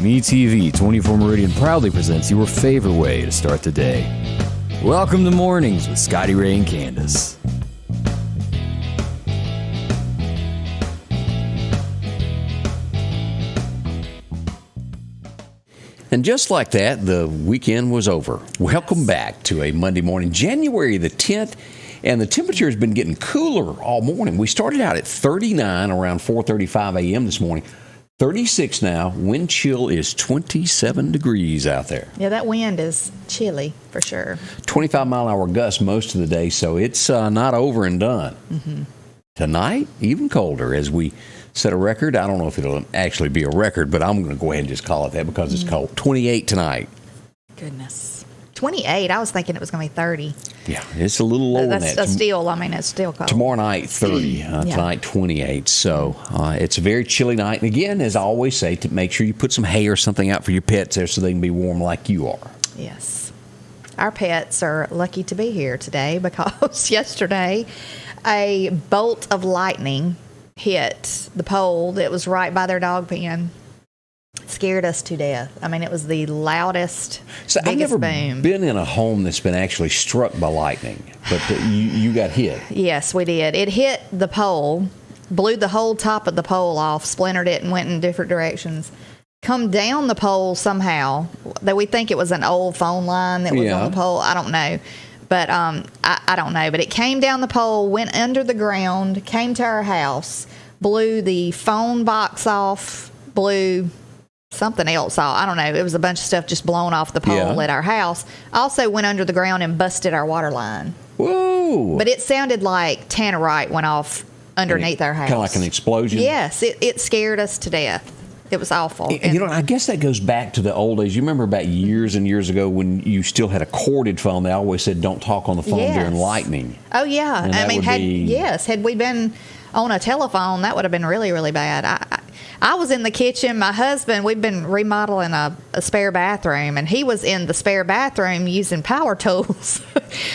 MeTV 24 Meridian proudly presents your favorite way to start the day. Welcome to Mornings with Scotty Ray and Candace. And just like that, the weekend was over. Welcome back to a Monday morning, January the 10th, and the temperature has been getting cooler all morning. We started out at 39 around 4:35 a.m. this morning. 36 now. Wind chill is 27 degrees out there. Yeah, that wind is chilly for sure. 25-mile-an-hour gusts most of the day, so it's not over and done. Mm-hmm. Tonight, even colder as we set a record. I don't know if it'll actually be a record, but I'm going to go ahead and just call it that because it's cold. 28 tonight. Goodness. 28. I was thinking it was going to be 30. Yeah, it's a little lower than that. That's still, it's still cold. Tomorrow night, 30. Tonight, 28. So it's a very chilly night. And again, as I always say, to make sure you put some hay or something out for your pets there so they can be warm like you are. Yes. Our pets are lucky to be here today because yesterday a bolt of lightning hit the pole that was right by their dog pen. Scared us to death. I mean, it was the loudest, biggest boom. I've never been in a home that's been actually struck by lightning, but you got hit. Yes, we did. It hit the pole, blew the whole top of the pole off, splintered it, and went in different directions. Come down the pole somehow. That we think it was an old phone line that was on the pole. I don't know. But I don't know. But it came down the pole, went under the ground, came to our house, blew the phone box off, blew something else off. I don't know. It was a bunch of stuff just blown off the pole at our house. Also went under the ground and busted our water line. Whoa. But it sounded like tannerite went off underneath our house. Kind of like an explosion? Yes. It scared us to death. It was awful. And I guess that goes back to the old days. You remember about years and years ago when you still had a corded phone, they always said don't talk on the phone during lightning. Oh, yeah. And had we been on a telephone, that would have been really, really bad. I was in the kitchen. My husband, we've been remodeling a spare bathroom, and he was in the spare bathroom using power tools.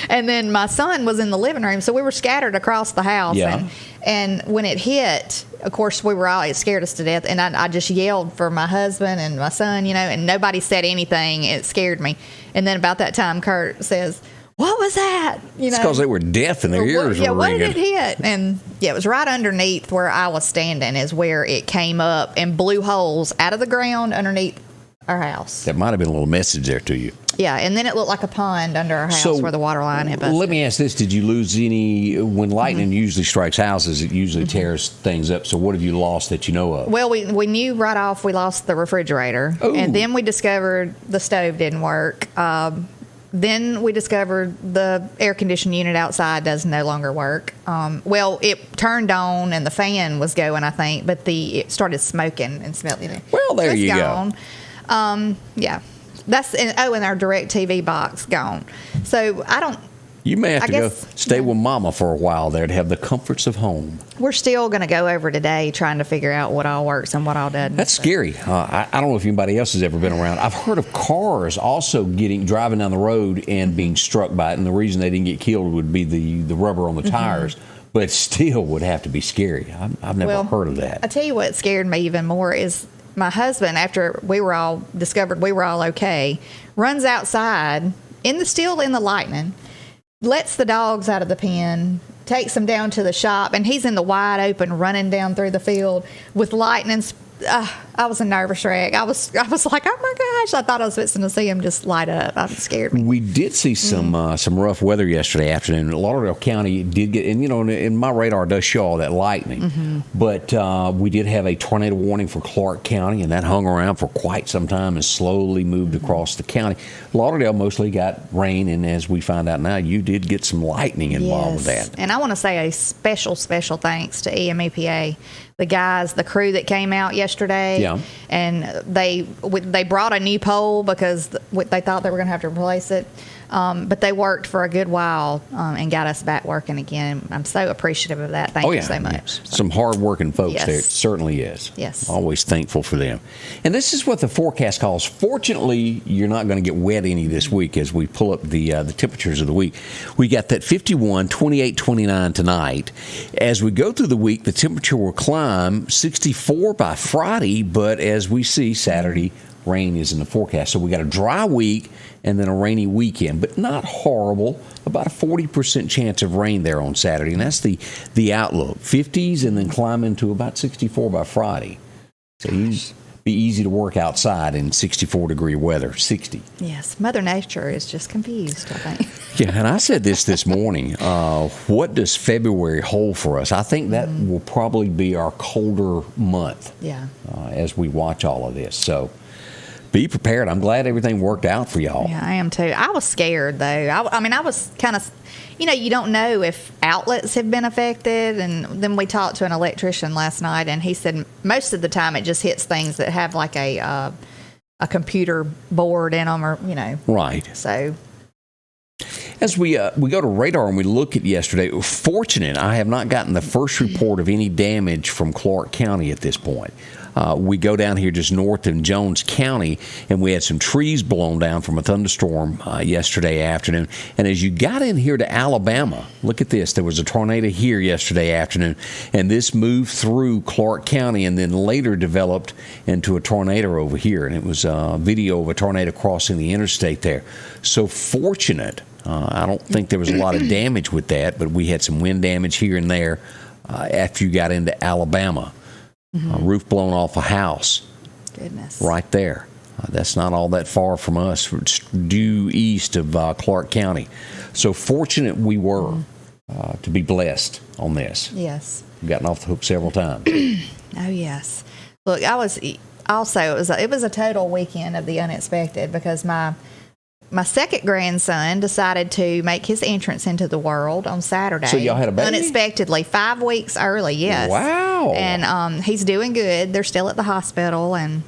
And then my son was in the living room, so we were scattered across the house. Yeah. And when it hit, of course, it scared us to death. And I just yelled for my husband and my son, and nobody said anything. It scared me. And then about that time, Kurt says, "What was that?" It's because they were deaf and their ears were ringing. What did it hit? And it was right underneath where I was standing is where it came up and blew holes out of the ground underneath our house. That might have been a little message there to you. Yeah, and then it looked like a pond under our house where the water line had busted. Let me ask this. Did you lose any, when lightning usually strikes houses, it usually tears things up. So what have you lost that you know of? Well, we knew right off we lost the refrigerator. Ooh. And then we discovered the stove didn't work. Then we discovered the air conditioning unit outside does no longer work. It turned on and the fan was going, I think, but it started smoking and smelling. Well, there you go. Yeah. And our direct TV box gone. So you may have to stay with Mama for a while there to have the comforts of home. We're still going to go over today trying to figure out what all works and what all doesn't. That's scary. I don't know if anybody else has ever been around. I've heard of cars also driving down the road and being struck by it, and the reason they didn't get killed would be the rubber on the tires. But it still would have to be scary. I've never heard of that. I tell you what scared me even more is my husband, after we were all discovered we were all okay, runs outside still in the lightning, lets the dogs out of the pen, takes them down to the shop, and he's in the wide open running down through the field with lightning. I was a nervous wreck. I was like, oh my gosh! I thought I was fixing to see him just light up. It scared me. We did see some rough weather yesterday afternoon. Lauderdale County did get, and my radar does show all that lightning. But we did have a tornado warning for Clark County, and that hung around for quite some time and slowly moved across the county. Lauderdale mostly got rain, and as we find out now, you did get some lightning involved with that. And I want to say a special thanks to EMEPA. The crew that came out yesterday, and they brought a new pole because they thought they were going to have to replace it. But they worked for a good while and got us back working again. I'm so appreciative of that. Thank you so much. Yes. Some hard-working folks there. It certainly is. Yes. Always thankful for them. And this is what the forecast calls. Fortunately, you're not going to get wet any this week as we pull up the temperatures of the week. We got that 51, 28, 29 tonight. As we go through the week, the temperature will climb 64 by Friday, but as we see Saturday, rain is in the forecast. So we got a dry week and then a rainy weekend, but not horrible. About a 40% chance of rain there on Saturday, and that's the outlook. 50s and then climbing to about 64 by Friday. So it'd be easy to work outside in 64-degree weather. 60. Yes, Mother Nature is just confused, I think. Yeah, and I said this morning. What does February hold for us? I think that will probably be our colder month. Yeah. As we watch all of this. So be prepared. I'm glad everything worked out for y'all. Yeah, I am too. I was scared, though. I mean, I was kind of, you don't know if outlets have been affected. And then we talked to an electrician last night, and he said most of the time it just hits things that have like a computer board in them, or, Right. So as we go to radar and we look at yesterday, fortunate, I have not gotten the first report of any damage from Clark County at this point. We go down here just north in Jones County, and we had some trees blown down from a thunderstorm yesterday afternoon. And as you got in here to Alabama, look at this. There was a tornado here yesterday afternoon, and this moved through Clark County and then later developed into a tornado over here. And it was a video of a tornado crossing the interstate there. So fortunate. I don't think there was a lot of damage with that, but we had some wind damage here and there after you got into Alabama. Roof blown off a house. Goodness. Right there. That's not all that far from us. It's due east of Clark County. So fortunate we were to be blessed on this. Yes. We've gotten off the hook several times. Oh, yes. Look, I was also, it was a total weekend of the unexpected, because my second grandson decided to make his entrance into the world on Saturday. So y'all had a baby? Unexpectedly, 5 weeks early, yes. Wow. And he's doing good. They're still at the hospital, and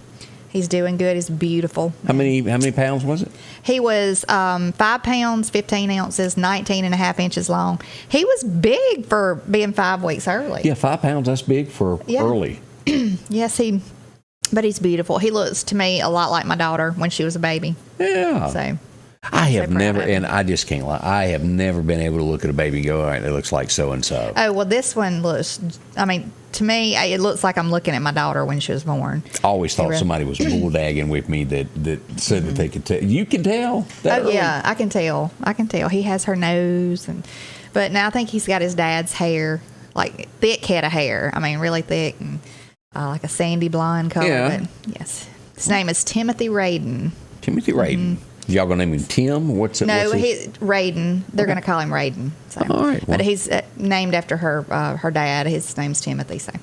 he's doing good. He's beautiful. How many pounds was it? He was 5 pounds, 15 ounces, 19 and a half inches long. He was big for being 5 weeks early. Yeah, 5 pounds, that's big for early. Yes, but he's beautiful. He looks to me a lot like my daughter when she was a baby. Yeah. So I have never, and I just can't lie, I have never been able to look at a baby and go, all right, it looks like so-and-so. Oh, well, this one looks, to me, it looks like I'm looking at my daughter when she was born. I always thought somebody was bulldagging with me that said that they could tell. You can tell? Yeah, I can tell. He has her nose, but now I think he's got his dad's hair, like thick head of hair. Really thick, and like a sandy blonde color. Yeah. But yes. His name is Timothy Raiden. Timothy Raiden. Y'all gonna name him Tim? What's it? No, Raiden. They're going to call him Raiden. So. All right. Well. But he's named after her dad. His name's Timothy. So.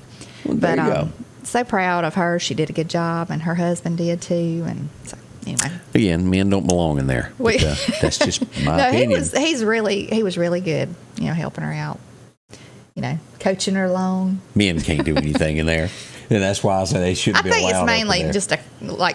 Well, there you go. So proud of her. She did a good job, and her husband did too. And so, anyway. Again, men don't belong in there. But, that's just my opinion. He was really good. Helping her out. Coaching her along. Men can't do anything in there. And that's why I said they shouldn't be allowed. I think it's mainly just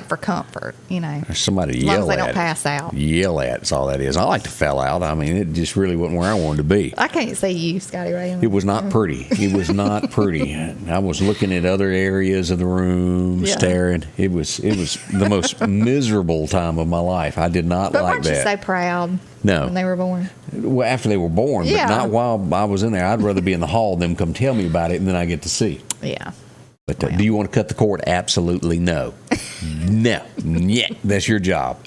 for comfort, There's somebody to as long yell as they at. don't pass out. Yell at, that's all that is. I like to fell out. It just really wasn't where I wanted to be. I can't see you, Scotty Ray. It was not pretty. It was not pretty. I was looking at other areas of the room, staring. It was the most miserable time of my life. I did not like weren't that. You so proud? No. When they were born? Well, after they were born, but not while I was in there. I'd rather be in the hall than them come tell me about it, and then I get to see. Yeah. But do you want to cut the cord? Absolutely no. No. Yeah, that's your job.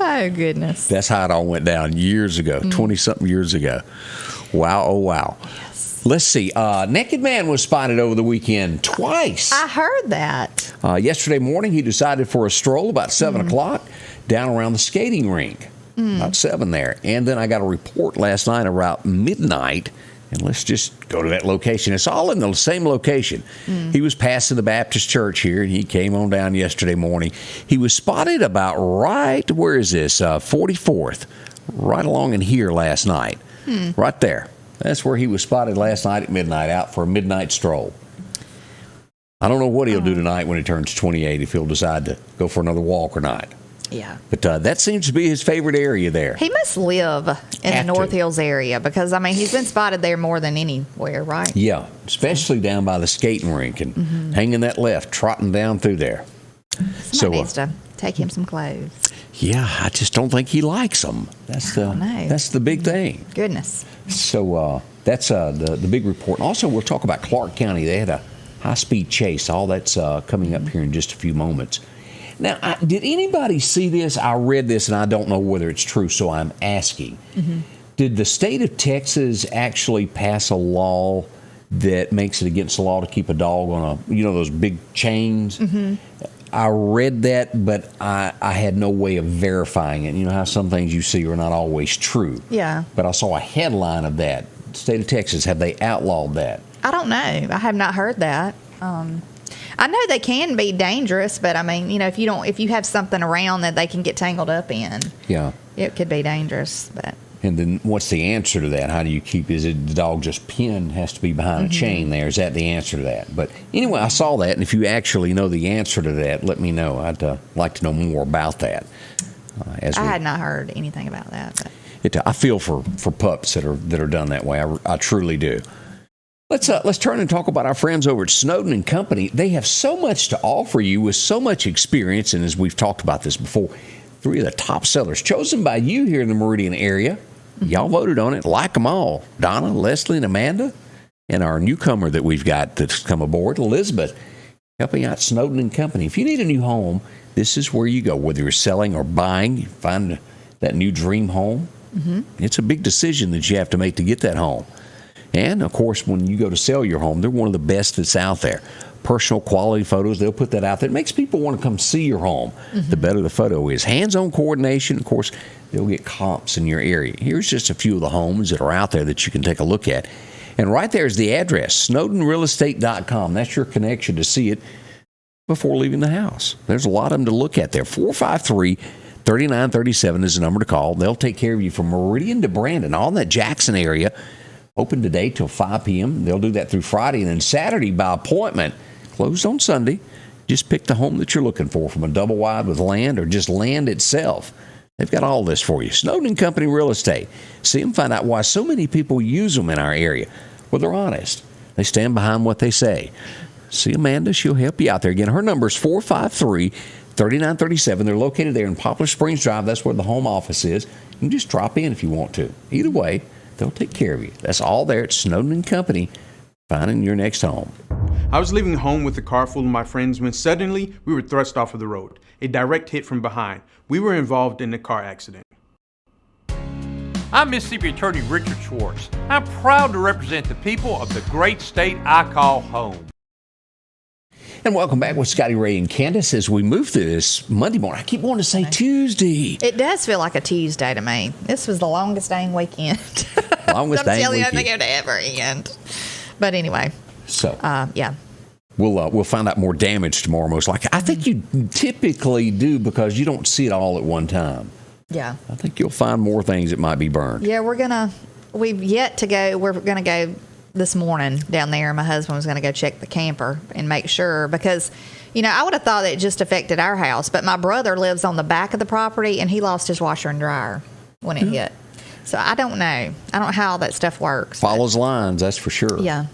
Oh, goodness. That's how it all went down years ago, 20-something years ago. Wow, oh, wow. Yes. Let's see. Naked man was spotted over the weekend twice. I heard that. Yesterday morning, he decided for a stroll about 7 o'clock down around the skating rink. About 7 there. And then I got a report last night around midnight. And let's just go to that location. It's all in the same location. He was passing the Baptist church here, and he came on down yesterday morning. He was spotted about where is this? 44th, right along in here last night. Right there. That's where he was spotted last night at midnight, out for a midnight stroll. I don't know what he'll do tonight when he turns 28, if he'll decide to go for another walk or not. Yeah. But that seems to be his favorite area there. He must live in the North Hills area, because, he's been spotted there more than anywhere, right? Yeah, especially down by the skating rink and hanging that left, trotting down through there. Somebody needs to take him some clothes. Yeah, I just don't think he likes them. That's the big thing. Goodness. So that's the big report. Also, we'll talk about Clark County. They had a high-speed chase. All that's coming up here in just a few moments. Now, did anybody see this? I read this, and I don't know whether it's true, so I'm asking. Mm-hmm. Did the state of Texas actually pass a law that makes it against the law to keep a dog on those big chains? Mm-hmm. I read that, but I had no way of verifying it. You know how some things you see are not always true. Yeah. But I saw a headline of that. State of Texas, have they outlawed that? I don't know. I have not heard that. I know they can be dangerous, but I mean, if you have something around that they can get tangled up in, yeah, it could be dangerous. But and then what's the answer to that? How do you keep? Is it the dog just pinned? Has to be behind a chain there? Is that the answer to that? But anyway, I saw that, and if you actually know the answer to that, let me know. I'd like to know more about that. I had not heard anything about that. But. I feel for pups that are done that way. I truly do. Let's turn and talk about our friends over at Snowden and Company. They have so much to offer you with so much experience, and as we've talked about this before, 3 of the top sellers chosen by you here in the Meridian area. Y'all voted on it. Like them all. Donna, Leslie, and Amanda, and our newcomer that we've got that's come aboard, Elizabeth, helping out Snowden and Company. If you need a new home, this is where you go. Whether you're selling or buying, you find that new dream home. Mm-hmm. It's a big decision that you have to make to get that home. And, of course, when you go to sell your home, they're one of the best that's out there. Personal quality photos, they'll put that out there. It makes people want to come see your home. Mm-hmm. The better the photo is. Hands-on coordination, of course, they'll get comps in your area. Here's just a few of the homes that are out there that you can take a look at. And right there is the address, snowdenrealestate.com. That's your connection to see it before leaving the house. There's a lot of them to look at there. 453-3937 is the number to call. They'll take care of you from Meridian to Brandon, all in that Jackson area. Open today till 5 p.m. They'll do that through Friday, and then Saturday by appointment. Closed on Sunday. Just pick the home that you're looking for, from a double wide with land or just land itself. They've got all this for you. Snowden and Company Real Estate. See them, find out why so many people use them in our area. Well, they're honest. They stand behind what they say. See Amanda. She'll help you out there. Again, her number is 453-3937. They're located there in Poplar Springs Drive. That's where the home office is. You can just drop in if you want to. Either way, they'll take care of you. That's all there at Snowden and Company, finding your next home. I was leaving home with a car full of my friends when suddenly we were thrust off of the road. A direct hit from behind. We were involved in a car accident. I'm Mississippi Attorney Richard Schwartz. I'm proud to represent the people of the great state I call home. And welcome back with Scotty Ray and Candace as we move through this Monday morning. I keep wanting to say Tuesday. It does feel like a Tuesday to me. This was the longest dang weekend. Longest dang weekend. I think it'll ever end. But anyway. So. Yeah. We'll find out more damage tomorrow, most likely. I think you typically do because you don't see it all at one time. Yeah. I think you'll find more things that might be burned. Yeah, we've yet to go. We're going to go this morning down there. My husband was going to go check the camper and make sure because, I would have thought it just affected our house, but my brother lives on the back of the property and he lost his washer and dryer when it hit. So I don't know. I don't know how all that stuff works. Follows lines, that's for sure. Yeah.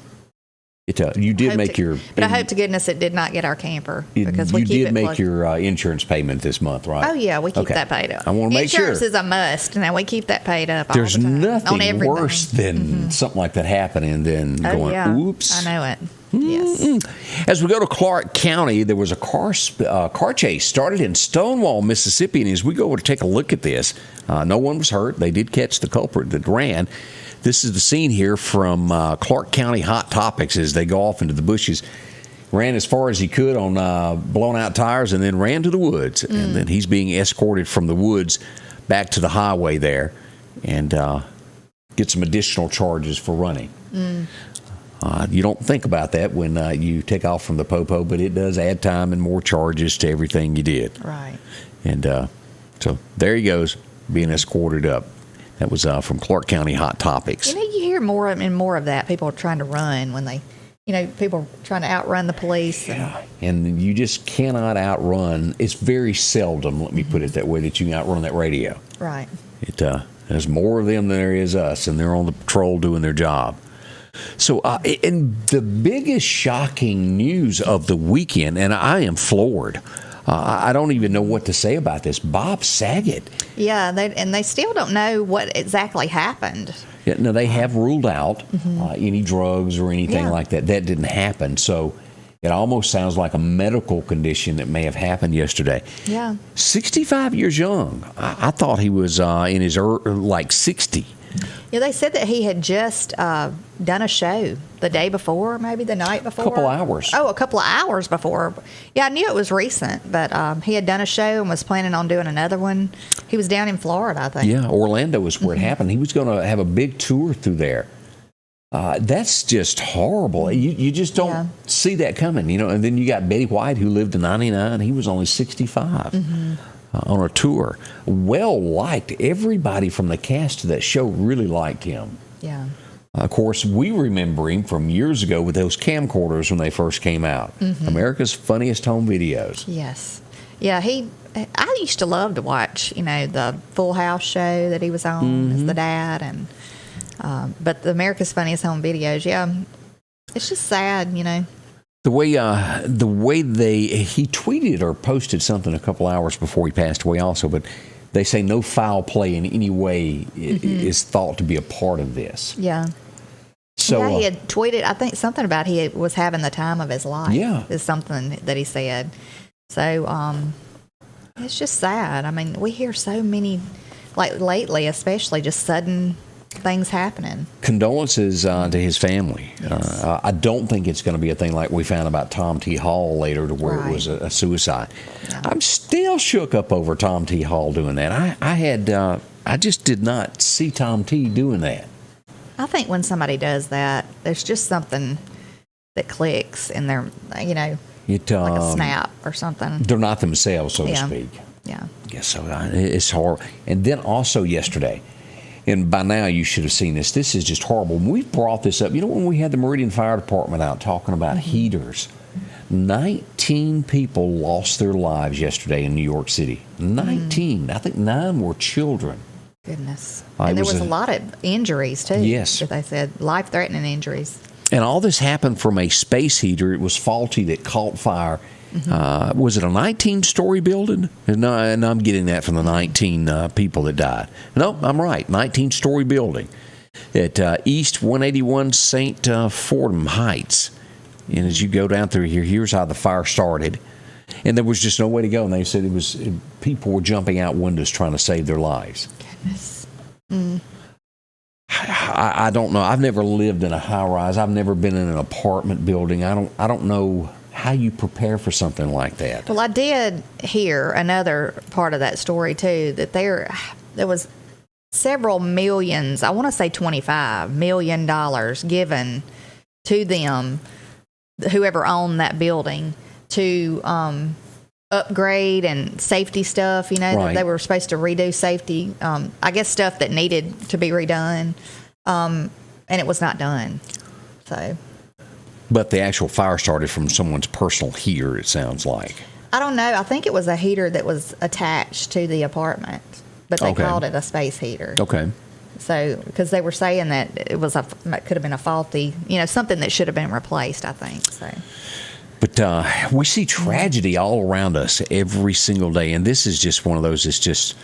You did make But I hope to goodness it did not get our camper because we keep it. You did make your insurance payment this month, right? Oh yeah, we keep that paid up. I want to make sure. Insurance is a must. Now we keep that paid up. There's all the time, nothing worse than something like that happening and then going, oops. I know it. Yes. As we go to Clark County, there was a car chase started in Stonewall, Mississippi, and as we go over to take a look at this, no one was hurt. They did catch the culprit that ran. This is the scene here from Clark County Hot Topics as they go off into the bushes. Ran as far as he could on blown out tires and then ran to the woods. And then he's being escorted from the woods back to the highway there and get some additional charges for running. You don't think about that when you take off from the popo, but it does add time and more charges to everything you did. Right. And so there he goes, being escorted up. That was from Clark County Hot Topics. You hear more and more of that. People are trying to run when they, people are trying to outrun the police. Yeah, and you just cannot outrun. It's very seldom, let me put it that way, that you can outrun that radio. Right. There's more of them than there is us, and they're on the patrol doing their job. So, and the biggest shocking news of the weekend, and I am floored. I don't even know what to say about this. Bob Saget. Yeah, they still don't know what exactly happened. Yeah, no, they have ruled out any drugs or anything like that. That didn't happen. So It almost sounds like a medical condition that may have happened yesterday. Yeah. 65 years young. I thought he was in his like 60. Yeah, they said that he had just done a show the day before, maybe the night before. Couple hours. Oh, a couple of hours before. Yeah, I knew it was recent, but he had done a show and was planning on doing another one. He was down in Florida, I think. Yeah, Orlando is where it happened. He was going to have a big tour through there. That's just horrible. You just don't see that coming, you know. And then you got Betty White, who lived to 99. He was only 65 on a tour. Well liked. Everybody from the cast of that show really liked him. Yeah. Of course, we remember him from years ago with those camcorders when they first came out. America's Funniest Home Videos. Yes. Yeah, I used to love to watch, you know, the Full House show that he was on as the dad, and but the America's Funniest Home Videos, yeah, it's just sad, you know. The way he tweeted or posted something a couple hours before he passed away also, but they say no foul play in any way is thought to be a part of this. Yeah. So yeah, he had tweeted, I think, something about he was having the time of his life. Yeah. Is something that he said. So, it's just sad. I mean, we hear so many, like lately, especially just sudden things happening. Condolences to his family. Yes. I don't think it's going to be a thing like we found about Tom T. Hall later, to where it was a suicide. Yeah. I'm still shook up over Tom T. Hall doing that. I just did not see Tom T. doing that. I think when somebody does that, there's just something that clicks in their, you know, like a snap or something. They're not themselves, so to speak. Yeah. Yes, so it's horrible. And then also yesterday, and by now you should have seen this. This is just horrible. We brought this up. You know, when we had the Meridian Fire Department out talking about heaters, 19 people lost their lives yesterday in New York City. 19. I think 9 were children. Goodness. And there was a lot of injuries, too. Yes. That they said, life-threatening injuries. And all this happened from a space heater. It was faulty that caught fire. Was it a 19-story building? No, and I'm getting that from the 19 people that died. No, I'm right. 19-story building at East 181 St. Fordham Heights. And as you go down through here, here's how the fire started. And there was just no way to go. And they said people were jumping out windows trying to save their lives. Goodness. I don't know. I've never lived in a high-rise. I've never been in an apartment building. I don't know how you prepare for something like that. Well, I did hear another part of that story, too, that there was several millions, I want to say $25 million given to them, whoever owned that building, to upgrade and safety stuff, you know, Right. that they were supposed to redo safety, I guess stuff that needed to be redone, and it was not done. So, But the actual fire started from someone's personal heater, it sounds like. I don't know. I think it was a heater that was attached to the apartment, but they Okay. called it a space heater. Okay. So, because they were saying that it could have been a faulty, you know, something that should have been replaced, I think. So. But we see tragedy all around us every single day. And this is just one of those, it's just,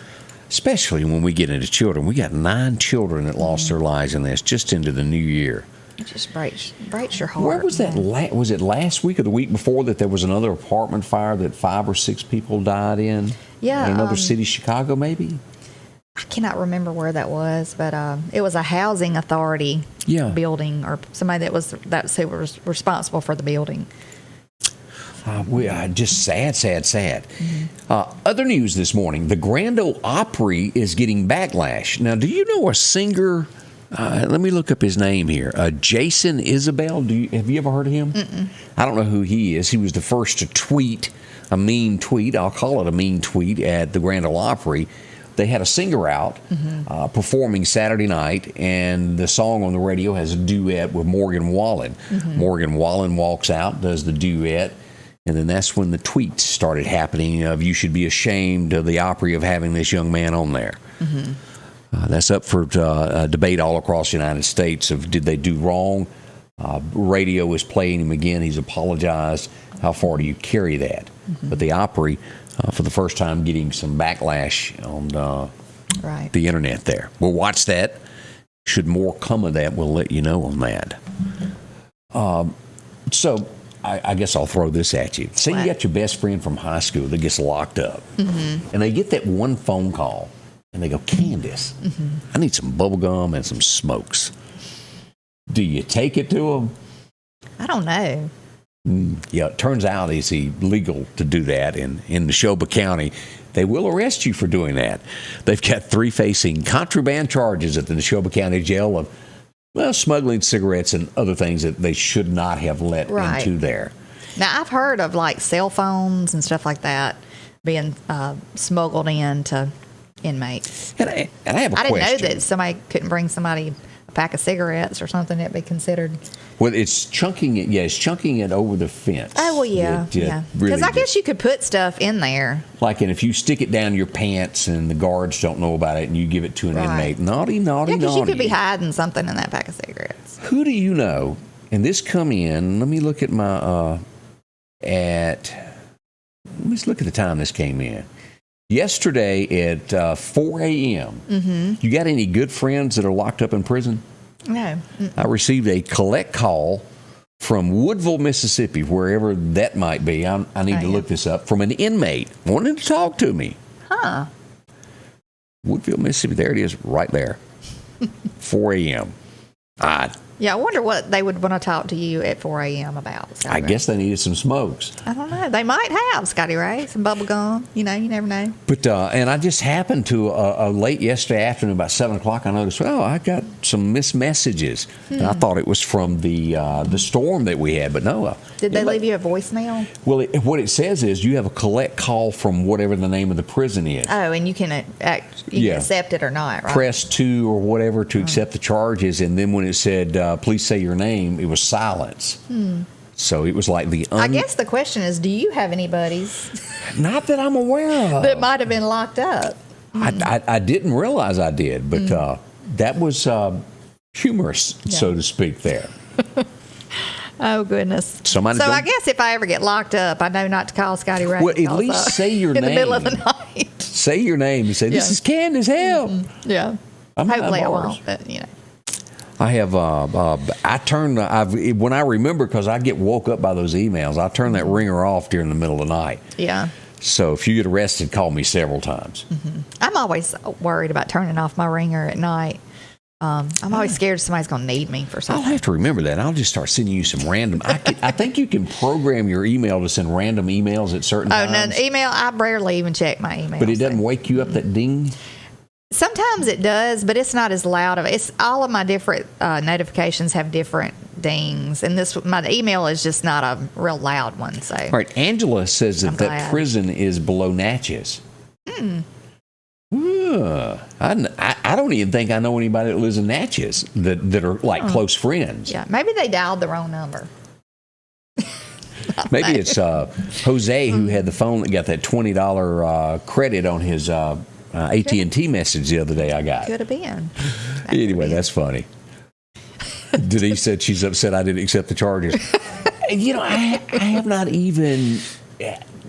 especially when we get into children. We got 9 children that lost their lives in this just into the new year. It just breaks your heart. Where was that? Was it last week or the week before that there was another apartment fire that 5 or 6 people died in? Yeah. In another city, Chicago, maybe? I cannot remember where that was, but it was a housing authority building, or somebody that's who was responsible for the building. Just sad. Other news this morning: the Grand Ole Opry is getting backlash. Now, do you know a singer? Let me look up his name here. Jason Isabel. Have you ever heard of him? Mm-mm. I don't know who he is. He was the first to tweet a mean tweet. I'll call it a mean tweet at the Grand Ole Opry. They had a singer out performing Saturday night, and the song on the radio has a duet with Morgan Wallen. Morgan Wallen walks out, does the duet, and then that's when the tweets started happening of "you should be ashamed of the Opry of having this young man on there." That's up for debate all across the United States of did they do wrong? Radio is playing him again. He's apologized. How far do you carry that? But the Opry, for the first time, getting some backlash on the internet there. We'll watch that. Should more come of that, we'll let you know on that. So I guess I'll throw this at you. Say What? you got your best friend from high school that gets locked up, and they get that one phone call, and they go, Candace, I need some bubble gum and some smokes. Do you take it to them? I don't know. Yeah, it turns out it's illegal to do that in Neshoba County. They will arrest you for doing that. They've got 3 facing contraband charges at the Neshoba County Jail of, well, smuggling cigarettes and other things that they should not have let into there. Now, I've heard of like cell phones and stuff like that being smuggled in to inmates. And I have a question. I didn't know that somebody couldn't bring somebody a pack of cigarettes or something that'd be considered. Well, it's chunking it. Yeah, it's chunking it over the fence. Oh, well, yeah. Yeah. Because I guess you could put stuff in there. Like, and if you stick it down your pants and the guards don't know about it and you give it to an inmate, naughty, naughty, Yeah, because naughty. you could be hiding something in that pack of cigarettes. Who do you know? And this come in, let me look at my, let's look at the time this came in. Yesterday at 4 a.m. You got any good friends that are locked up in prison? No. I received a collect call from Woodville, Mississippi, wherever that might be. I need to look this up. From an inmate wanting to talk to me. Huh. Woodville, Mississippi. There it is, right there. 4 a.m. Yeah, I wonder what they would want to talk to you at 4 a.m. about. I guess they needed some smokes. I don't know. They might have, Scotty Ray, some bubble gum. You know, you never know. But and I just happened to late yesterday afternoon, about 7 o'clock, I noticed, I got some missed messages. And I thought it was from the storm that we had, but no. Did they leave you a voicemail? Well, what it says is you have a collect call from whatever the name of the prison is. Oh, and you can accept it or not, right? Press 2 or whatever to accept the charges, and then when it said, please say your name, it was silence. So it was like I guess the question is, do you have any buddies not that I'm aware of that might have been locked up? I didn't realize I did, but that was humorous, so to speak, there. Oh, goodness. I guess if I ever get locked up, I know not to call Scotty Ray. Well, at least say your name. In the middle of the night. Say your name and say, this is Candace, help. Yeah. Hopefully I won't, but, you know. I have, when I remember, because I get woke up by those emails, I turn that ringer off during the middle of the night. Yeah. So if you get arrested, call me several times. I'm always worried about turning off my ringer at night. I'm always scared somebody's going to need me for something. I'll have to remember that. I'll just start sending you some random. I think you can program your email to send random emails at certain times. Oh, no, email, I barely even check my email. But it doesn't wake you up, that ding? Sometimes it does, but it's not as loud. It's all of my different notifications have different dings, and my email is just not a real loud one. So, all right, Angela says that prison is below Natchez. I don't even think I know anybody that lives in Natchez that are like close friends. Yeah, maybe they dialed the wrong number. Maybe it's Jose who had the phone that got that $20 credit on his AT&T message the other day I got. Could have been. Anyway, that's funny. Denise said she's upset I didn't accept the charges. I have not even,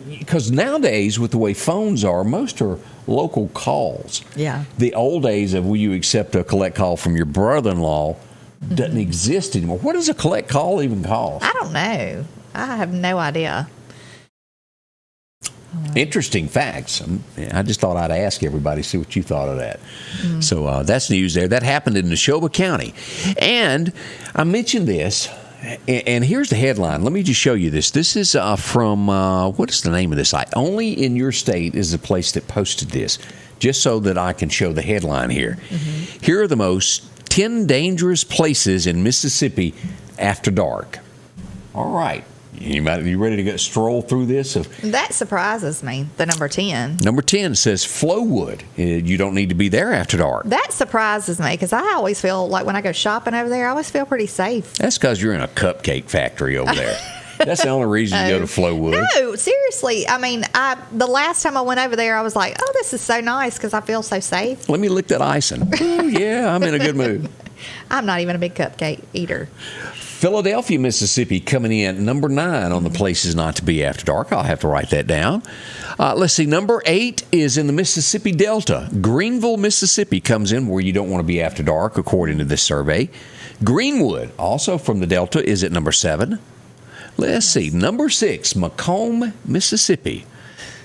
because nowadays with the way phones are, most are local calls. Yeah. The old days of will you accept a collect call from your brother-in-law doesn't exist anymore. What does a collect call even cost? I don't know. I have no idea. Interesting facts. I just thought I'd ask everybody, see what you thought of that. So that's news there. That happened in Neshoba County. And I mentioned this, and here's the headline. Let me just show you this. This is from, what is the name of this site? Only in Your State is the place that posted this, just so that I can show the headline here. Here are the most 10 dangerous places in Mississippi after dark. All right. You ready to stroll through this? That surprises me, the number 10. Number 10 says Flowood. You don't need to be there after dark. That surprises me because I always feel like when I go shopping over there, I always feel pretty safe. That's because you're in a cupcake factory over there. That's the only reason you go to Flowood. No, seriously. I mean, the last time I went over there, I was like, oh, this is so nice because I feel so safe. Let me lick that icing. Oh, yeah, I'm in a good mood. I'm not even a big cupcake eater. Philadelphia, Mississippi, coming in number 9 on the places not to be after dark. I'll have to write that down. Let's see. Number 8 is in the Mississippi Delta. Greenville, Mississippi comes in where you don't want to be after dark, according to this survey. Greenwood, also from the Delta, is at number 7. Let's see. Number 6, Macomb, Mississippi.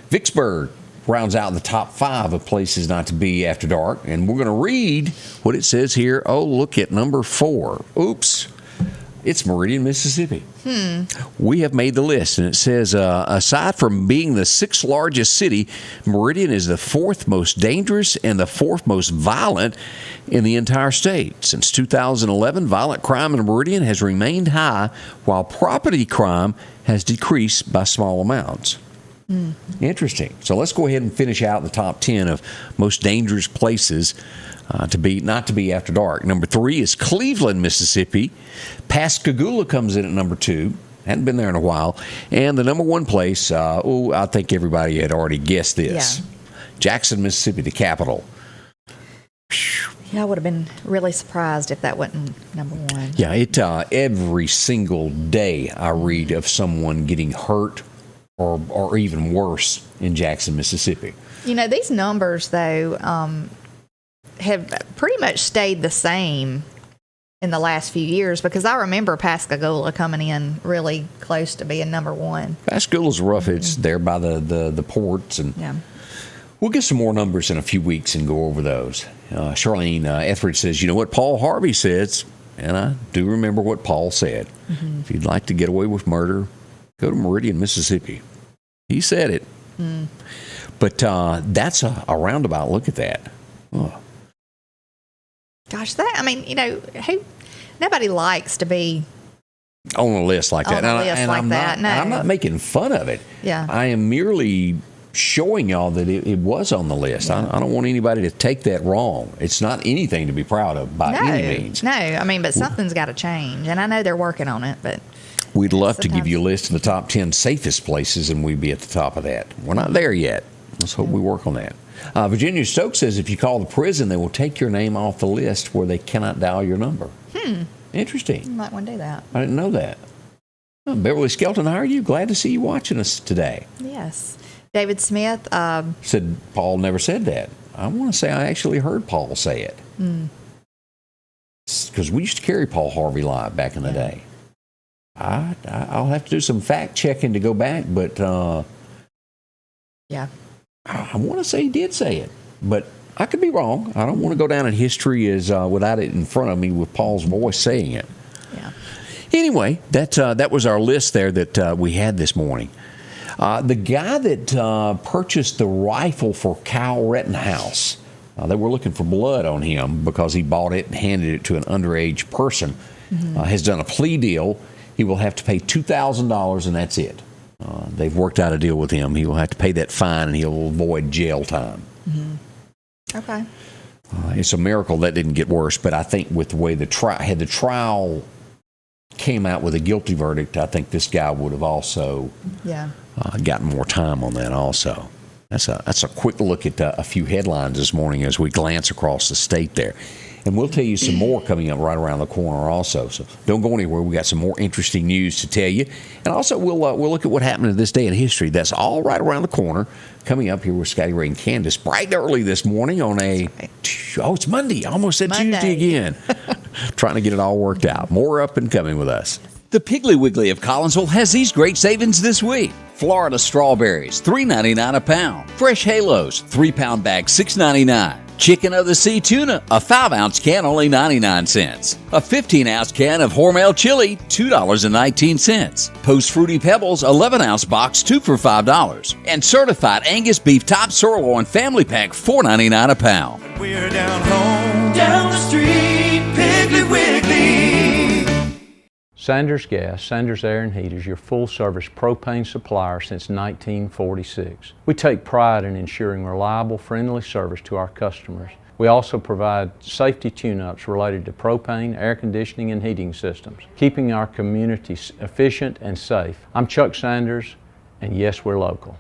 Vicksburg rounds out the top 5 of places not to be after dark. And we're going to read what it says here. Oh, look at number 4. Oops. It's Meridian, Mississippi. We have made the list, and it says, aside from being the 6th largest city, Meridian is the 4th most dangerous and the 4th most violent in the entire state. Since 2011, violent crime in Meridian has remained high, while property crime has decreased by small amounts. Interesting. So let's go ahead and finish out the top 10 of most dangerous places not to be after dark. Number 3 is Cleveland, Mississippi. Pascagoula comes in at number 2. Hadn't been there in a while. And the number 1 place, I think everybody had already guessed this. Yeah. Jackson, Mississippi, the capital. Yeah, I would have been really surprised if that wasn't number 1. Yeah, every single day I read of someone getting hurt or even worse in Jackson, Mississippi. You know, these numbers, though, have pretty much stayed the same in the last few years, because I remember Pascagoula coming in really close to being number 1. Pascagoula's rough. It's there by the ports, and we'll get some more numbers in a few weeks and go over those. Charlene Etheridge says, you know what Paul Harvey says, and I do remember what Paul said. If you'd like to get away with murder, go to Meridian, Mississippi. He said it. But that's a roundabout look at that. Oh. Gosh, nobody likes to be on a list like that. I'm not making fun of it. Yeah. I am merely showing y'all that it was on the list. I don't want anybody to take that wrong. It's not anything to be proud of by any means. No, but something's got to change, and I know they're working on it, but we'd love to give you a list of the top 10 safest places, and we'd be at the top of that. We're not there yet. Let's hope we work on that. Virginia Stokes says if you call the prison, they will take your name off the list where they cannot dial your number. Interesting. You might want to do that. I didn't know that. Beverly Skelton, how are you? Glad to see you watching us today. Yes. David Smith said Paul never said that. I want to say I actually heard Paul say it. Because we used to carry Paul Harvey live back in the day. I'll have to do some fact checking to go back, but I want to say he did say it, but I could be wrong. I don't want to go down in history as without it in front of me with Paul's voice saying it. Yeah. Anyway, that was our list there that we had this morning. The guy that purchased the rifle for Kyle Rittenhouse, they were looking for blood on him because he bought it and handed it to an underage person, has done a plea deal. He will have to pay $2,000, and that's it. They've worked out a deal with him. He will have to pay that fine, and he'll avoid jail time. Okay. It's a miracle that didn't get worse, but I think with the way the trial came out with a guilty verdict, I think this guy would have also gotten more time on that also. That's a quick look at a few headlines this morning as we glance across the state there. And we'll tell you some more coming up right around the corner also. So don't go anywhere. We got some more interesting news to tell you. And also we'll look at what happened in this day in history. That's all right around the corner. Coming up here with Scotty Ray and Candace bright and early this morning on it's Monday. I almost said Monday. Tuesday again. Trying to get it all worked out. More up and coming with us. The Piggly Wiggly of Collinsville has these great savings this week. Florida strawberries, $3.99 a pound. Fresh Halos, 3-pound bag, $6.99. Chicken of the Sea tuna, a 5-ounce can, only 99 cents. A 15-ounce can of Hormel chili, $2.19. Post Fruity Pebbles, 11-ounce box, 2 for $5. And certified Angus beef top sirloin family pack, $4.99 a pound. We're down home, down the street, Piggly Wiggly. Sanders Gas, Sanders Air and Heat is your full-service propane supplier since 1946. We take pride in ensuring reliable, friendly service to our customers. We also provide safety tune-ups related to propane, air conditioning, and heating systems, keeping our community efficient and safe. I'm Chuck Sanders, and yes, we're local.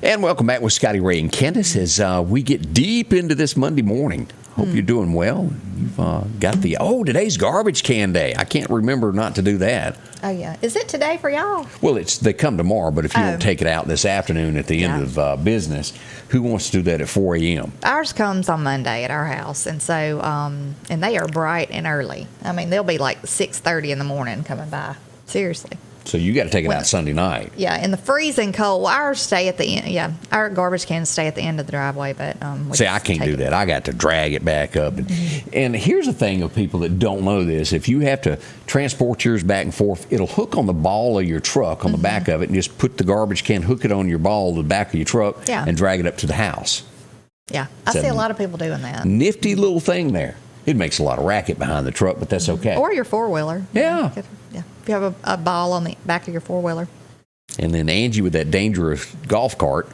And welcome back with Scotty Ray and Candace as we get deep into this Monday morning. Hope you're doing well. You've got today's garbage can day. I can't remember not to do that. Oh, yeah. Is it today for y'all? Well, they come tomorrow, but if you don't take it out this afternoon at the end of business, who wants to do that at 4 a.m.? Ours comes on Monday at our house, and so and they are bright and early. I mean, they'll be like 6:30 in the morning coming by. Seriously. So you got to take it out Sunday night. Yeah, in the freezing cold. Well, ours stay at the end. Yeah, our garbage cans stay at the end of the driveway, but see, I can't do that. I got to drag it back up. And here's the thing of people that don't know this: if you have to transport yours back and forth, it'll hook on the ball of your truck on the back of it, and just put the garbage can, hook it on your ball, the back of your truck, and drag it up to the house. Yeah, I see a lot of people doing that. Nifty little thing there. It makes a lot of racket behind the truck, but that's okay. Or your four-wheeler. Yeah. Yeah. If you have a ball on the back of your four-wheeler. And then Angie with that dangerous golf cart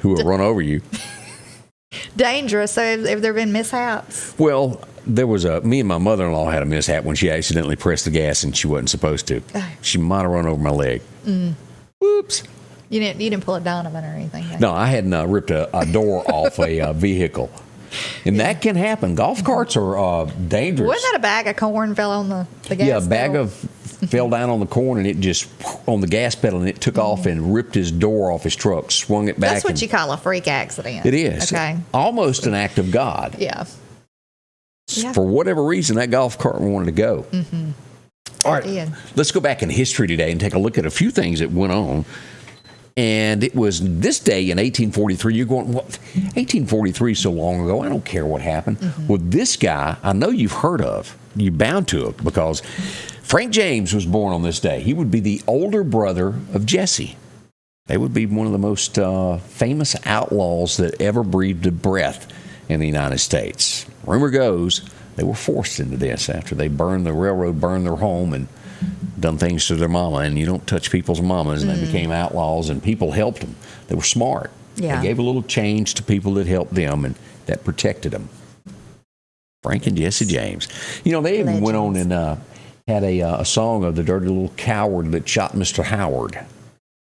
who will run over you. Dangerous. So have there been mishaps? Well, there was me and my mother-in-law had a mishap when she accidentally pressed the gas and she wasn't supposed to. She might have run over my leg. Whoops. You didn't pull a Donovan or anything? Right? No, I hadn't ripped a door off a vehicle. And that can happen. Golf carts are dangerous. Wasn't that a bag of corn fell on the gas Yeah, a bag pedal? fell down on the corn and it just, on the gas pedal, and it took off and ripped his door off his truck, swung it back. That's what you call a freak accident. It is. Okay. Almost an act of God. Yeah. For whatever reason, that golf cart wanted to go. All right, let's go back in history today and take a look at a few things that went on. And it was this day in 1843. You're going, what? 1843 so long ago. I don't care what happened. Well, this guy, I know you've heard of. You're bound to have, because Frank James was born on this day. He would be the older brother of Jesse. They would be one of the most famous outlaws that ever breathed a breath in the United States. Rumor goes they were forced into this after they burned the railroad, burned their home, and done things to their mama. And you don't touch people's mamas, and they became outlaws, and people helped them. They were smart. Yeah. They gave a little change to people that helped them, and that protected them. Frank and Jesse James. You know, they even went on and had a song of the dirty little coward that shot Mr. Howard. Of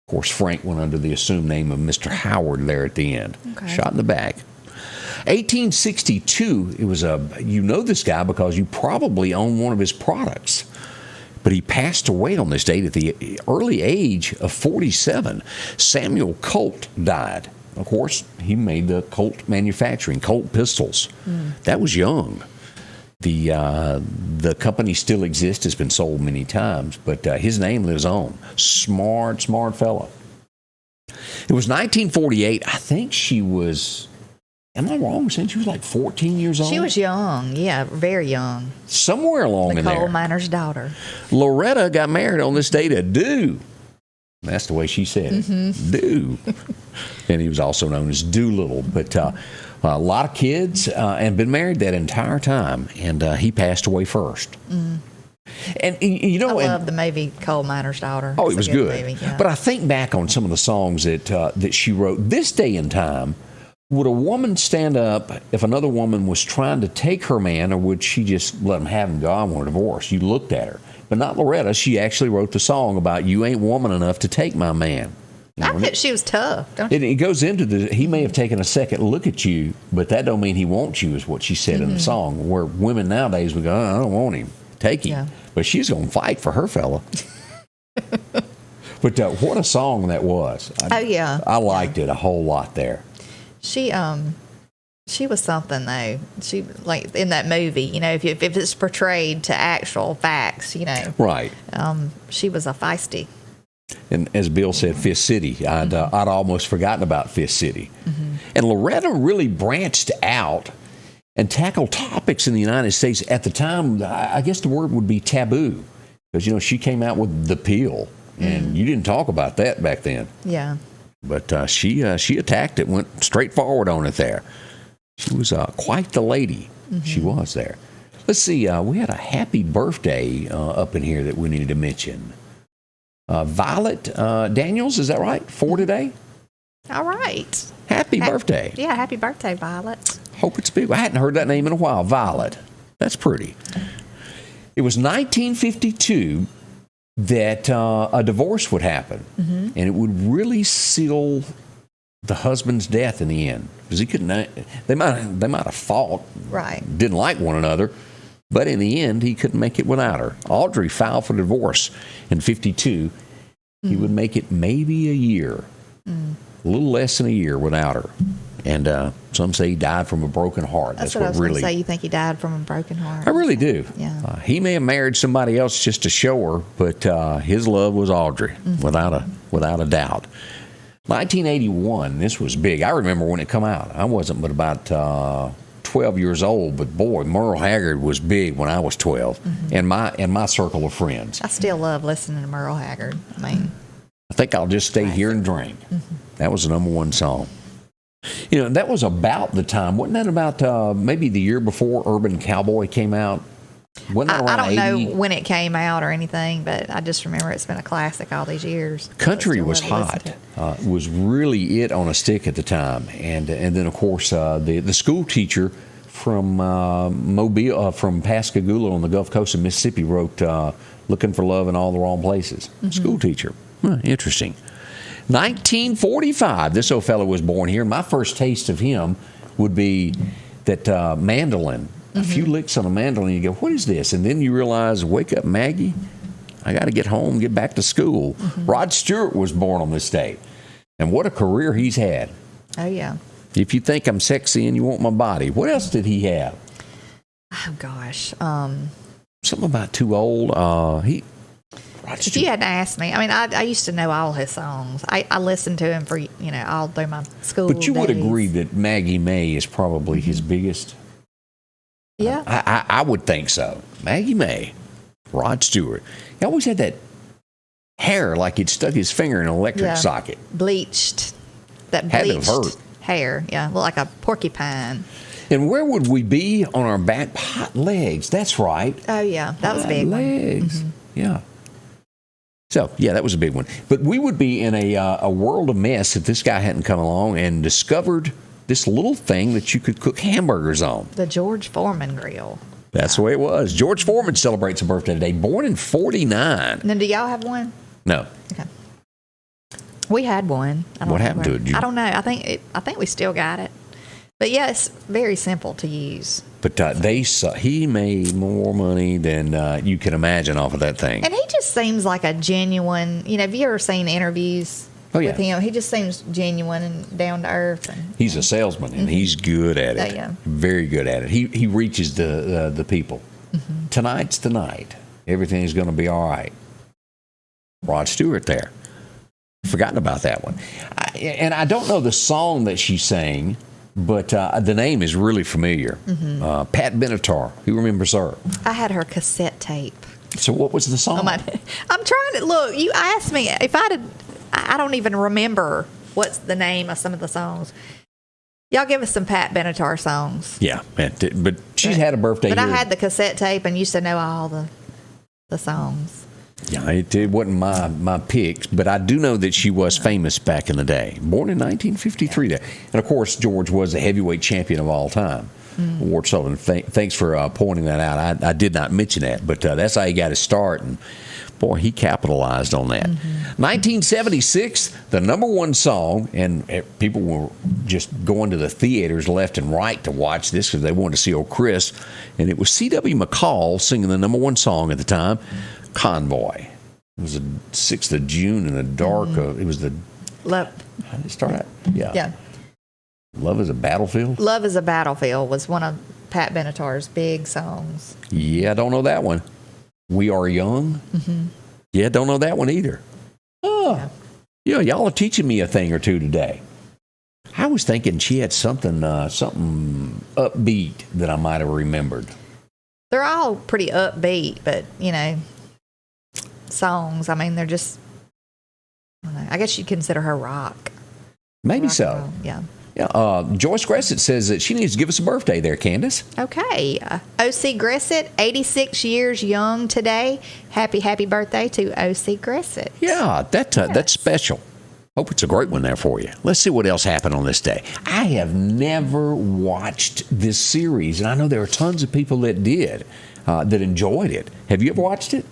course, Frank went under the assumed name of Mr. Howard there at the end. Okay. Shot in the back. 1862, it was you know this guy because you probably own one of his products. But he passed away on this date at the early age of 47. Samuel Colt died. Of course, he made the Colt manufacturing, Colt pistols. That was young. The company still exists, has been sold many times, but his name lives on. Smart fella. It was 1948. I think she was, am I wrong? Since she was like 14 years old? She was young. Yeah, very young. Somewhere along the in there. coal miner's daughter. Loretta got married on this day to Do. That's the way she said it. Do. And he was also known as Doolittle. But a lot of kids and been married that entire time. And he passed away first. And you know, I love the movie Coal Miner's Daughter. Oh, It's it was a good. movie, yeah. But I think back on some of the songs that she wrote this day and time. Would a woman stand up if another woman was trying to take her man, or would she just let him have him go, I want a divorce? You looked at her. But not Loretta. She actually wrote the song about, you ain't woman enough to take my man. I bet she was tough, don't you? It goes into he may have taken a second look at you, but that don't mean he wants you, is what she said in the song. Where women nowadays would go, I don't want him. Take him. Yeah. But she's going to fight for her fella. But what a song that was. I liked it a whole lot there. She was something though. She, like in that movie, you know, if it's portrayed to actual facts, you know, Right. She was a feisty. And as Bill said, Fifth City. I'd almost forgotten about Fifth City. And Loretta really branched out and tackled topics in the United States at the time. I guess the word would be taboo, because you know she came out with the pill, and you didn't talk about that back then. Yeah. But she attacked it, went straight forward on it there. She was quite the lady. She was there. Let's see, we had a happy birthday up in here that we needed to mention. Violet Daniels, is that right? 4 today? All right. Happy birthday. Yeah, happy birthday, Violet. Hope it's big. I hadn't heard that name in a while. Violet. That's pretty. It was 1952 that a divorce would happen, and it would really seal the husband's death in the end, because he couldn't. They might have fought, Right. didn't like one another, but in the end, he couldn't make it without her. Audrey filed for divorce in 52. He would make it maybe a year, a little less than a year without her. And some say he died from a broken heart. That's what I was going to say. You think he died from a broken heart? I really do. Yeah. He may have married somebody else just to show her, but his love was Audrey, without a doubt. 1981, this was big. I remember when it come out. I wasn't but about 12 years old, but boy, Merle Haggard was big when I was 12, and my circle of friends. I still love listening to Merle Haggard. I mean, I think I'll just stay here and drink. That was the number one song. You know, that was about the time. Wasn't that about maybe the year before Urban Cowboy came out? Wasn't that around I don't 80? know when it came out or anything, but I just remember it's been a classic all these years. Country I was still love to listen hot. to it. Was really it on a stick at the time, and then of course the school teacher from Mobile, from Pascagoula on the Gulf Coast of Mississippi, wrote "Looking for Love in All the Wrong Places." School teacher, interesting. 1945. This old fellow was born here. My first taste of him would be that mandolin. A few licks on a mandolin, you go, "What is this?" And then you realize, "Wake up, Maggie! I got to get home, get back to school." Rod Stewart was born on this day, and what a career he's had. Oh, yeah. If you think I'm sexy and you want my body, what else did he have? Oh, gosh. Something about too old. Rod If Stewart. you hadn't asked me, I mean, I used to know all his songs. I listened to him for, all through my school But you would days. agree that Maggie May is probably his biggest. Yeah. I would think so. Maggie May, Rod Stewart. He always had that hair like he'd stuck his finger in an electric socket. Bleached. That Had to have bleached hurt. hair. Yeah. Looked like a porcupine. And where would we be on our back? Hot legs. That's right. Oh, yeah. That was a Hot big one. legs. Yeah. So, yeah, that was a big one. But we would be in a world of mess if this guy hadn't come along and discovered this little thing that you could cook hamburgers on. The George Foreman grill. That's the way it was. George Foreman celebrates a birthday today. Born in 49. And then do y'all have one? No. Okay. We had one. I don't What know happened to where- it? I don't know. I think we still got it. But yeah, it's very simple to use. But he made more money than you can imagine off of that thing. And he just seems like a genuine, have you ever seen interviews with him? He just seems genuine and down to earth. And, He's a salesman, and he's good at it. Yeah. Very good at it. He reaches the people. Tonight's the night. Everything's going to be all right. Rod Stewart there. Forgotten about that one. And I don't know the song that she sang, but the name is really familiar. Pat Benatar. Who remembers her? I had her cassette tape. So what was the song? I'm trying to look. You asked me if I don't even remember what's the name of some of the songs. Y'all give us some Pat Benatar songs. Yeah, but she's had a birthday. But I here. had the cassette tape and used to know all the songs. Yeah, it wasn't my picks, but I do know that she was famous back in the day. Born in 1953. And, of course, George was the heavyweight champion of all time. Ward Sullivan, thanks for pointing that out. I did not mention that, but that's how he got his start. And, boy, he capitalized on that. 1976, the number one song, and people were just going to the theaters left and right to watch this because they wanted to see old Chris. And it was C.W. McCall singing the number one song at the time, Convoy. It was the 6th of June in the dark. It was the... Love. How did it start out? Yeah. Love is a Battlefield? Love is a Battlefield was one of Pat Benatar's big songs. Yeah, I don't know that one. We Are Young? Yeah, don't know that one either. Oh, yeah, y'all are teaching me a thing or two today. I was thinking she had something upbeat that I might have remembered. They're all pretty upbeat, but, songs, I mean, they're just, I don't know. I guess you'd consider her rock. Maybe Rock so. and roll, yeah. Yeah, Joyce Gressett says that she needs to give us a birthday there, Candace. Okay. O.C. Gressett, 86 years young today. Happy birthday to O.C. Gressett. Yeah, that's special. Hope it's a great one there for you. Let's see what else happened on this day. I have never watched this series, and I know there are tons of people that did, that enjoyed it. Have you ever watched it?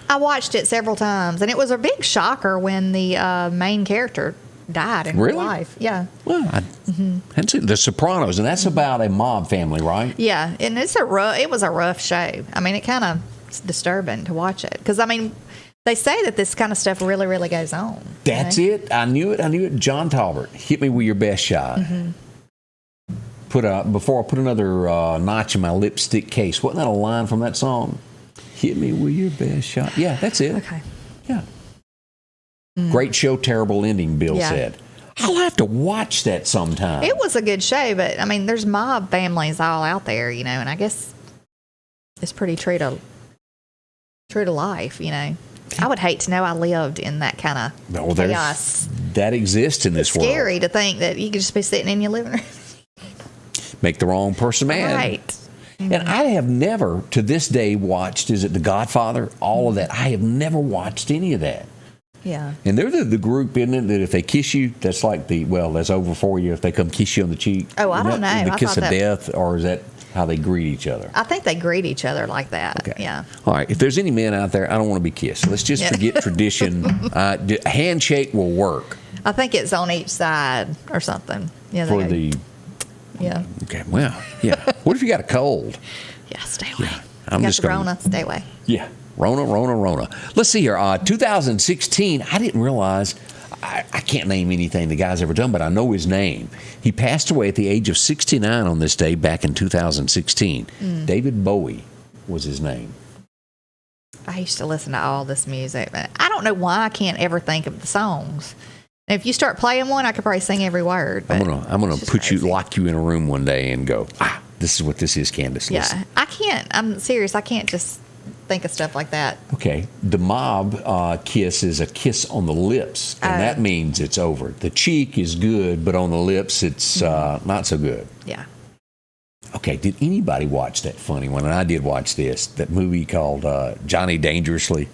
I watched it several times, and it was a big shocker when the main character died in Really? real life. Yeah. Well, I hadn't seen The Sopranos, and that's about a mob family, right? Yeah, and it was a rough show. I mean, it kind of is disturbing to watch it because I mean, they say that this kind of stuff really, really goes on. That's it. I knew it. John Talbot, hit me with your best shot. Before I put another notch in my lipstick case. Wasn't that a line from that song? Hit me with your best shot. Yeah, that's it. Okay. Yeah. Great show, terrible ending, Bill said. I'll have to watch that sometime. It was a good show, but I mean, there's mob families all out there, you know, and I guess it's pretty true to life, you know. I would hate to know I lived in that kind of chaos. That exists in this world. Scary to think that you could just be sitting in your living room. Make the wrong person mad. Right. And I have never, to this day, watched, is it The Godfather? All of that. I have never watched any of that. Yeah. And they're the group, isn't it, that if they kiss you, that's like that's over for you if they come kiss you on the cheek. Oh, I don't know. The kiss of death, or is that how they greet each other? I think they greet each other like that. Okay. Yeah. All right. If there's any men out there, I don't want to be kissed. Let's just forget tradition. Handshake will work. I think it's on each side or something. Yeah. Yeah. Okay. Well, yeah. What if you got a cold? Yeah. Stay away. Yeah, I'm you just got the going Rona. Stay away. Yeah. Rona. Let's see here. 2016, I didn't realize, I can't name anything the guy's ever done, but I know his name. He passed away at the age of 69 on this day back in 2016. David Bowie was his name. I used to listen to all this music, but I don't know why I can't ever think of the songs. And if you start playing one, I could probably sing every word. But I'm gonna lock you in a room one day and go, this is what this is, Candace. Yeah. Listen. I can't. I'm serious. I can't just think of stuff like that. Okay. The mob kiss is a kiss on the lips, and that means it's over. The cheek is good, but on the lips, it's not so good. Yeah. Okay. Did anybody watch that funny one? And I did watch that movie called Johnny Dangerously,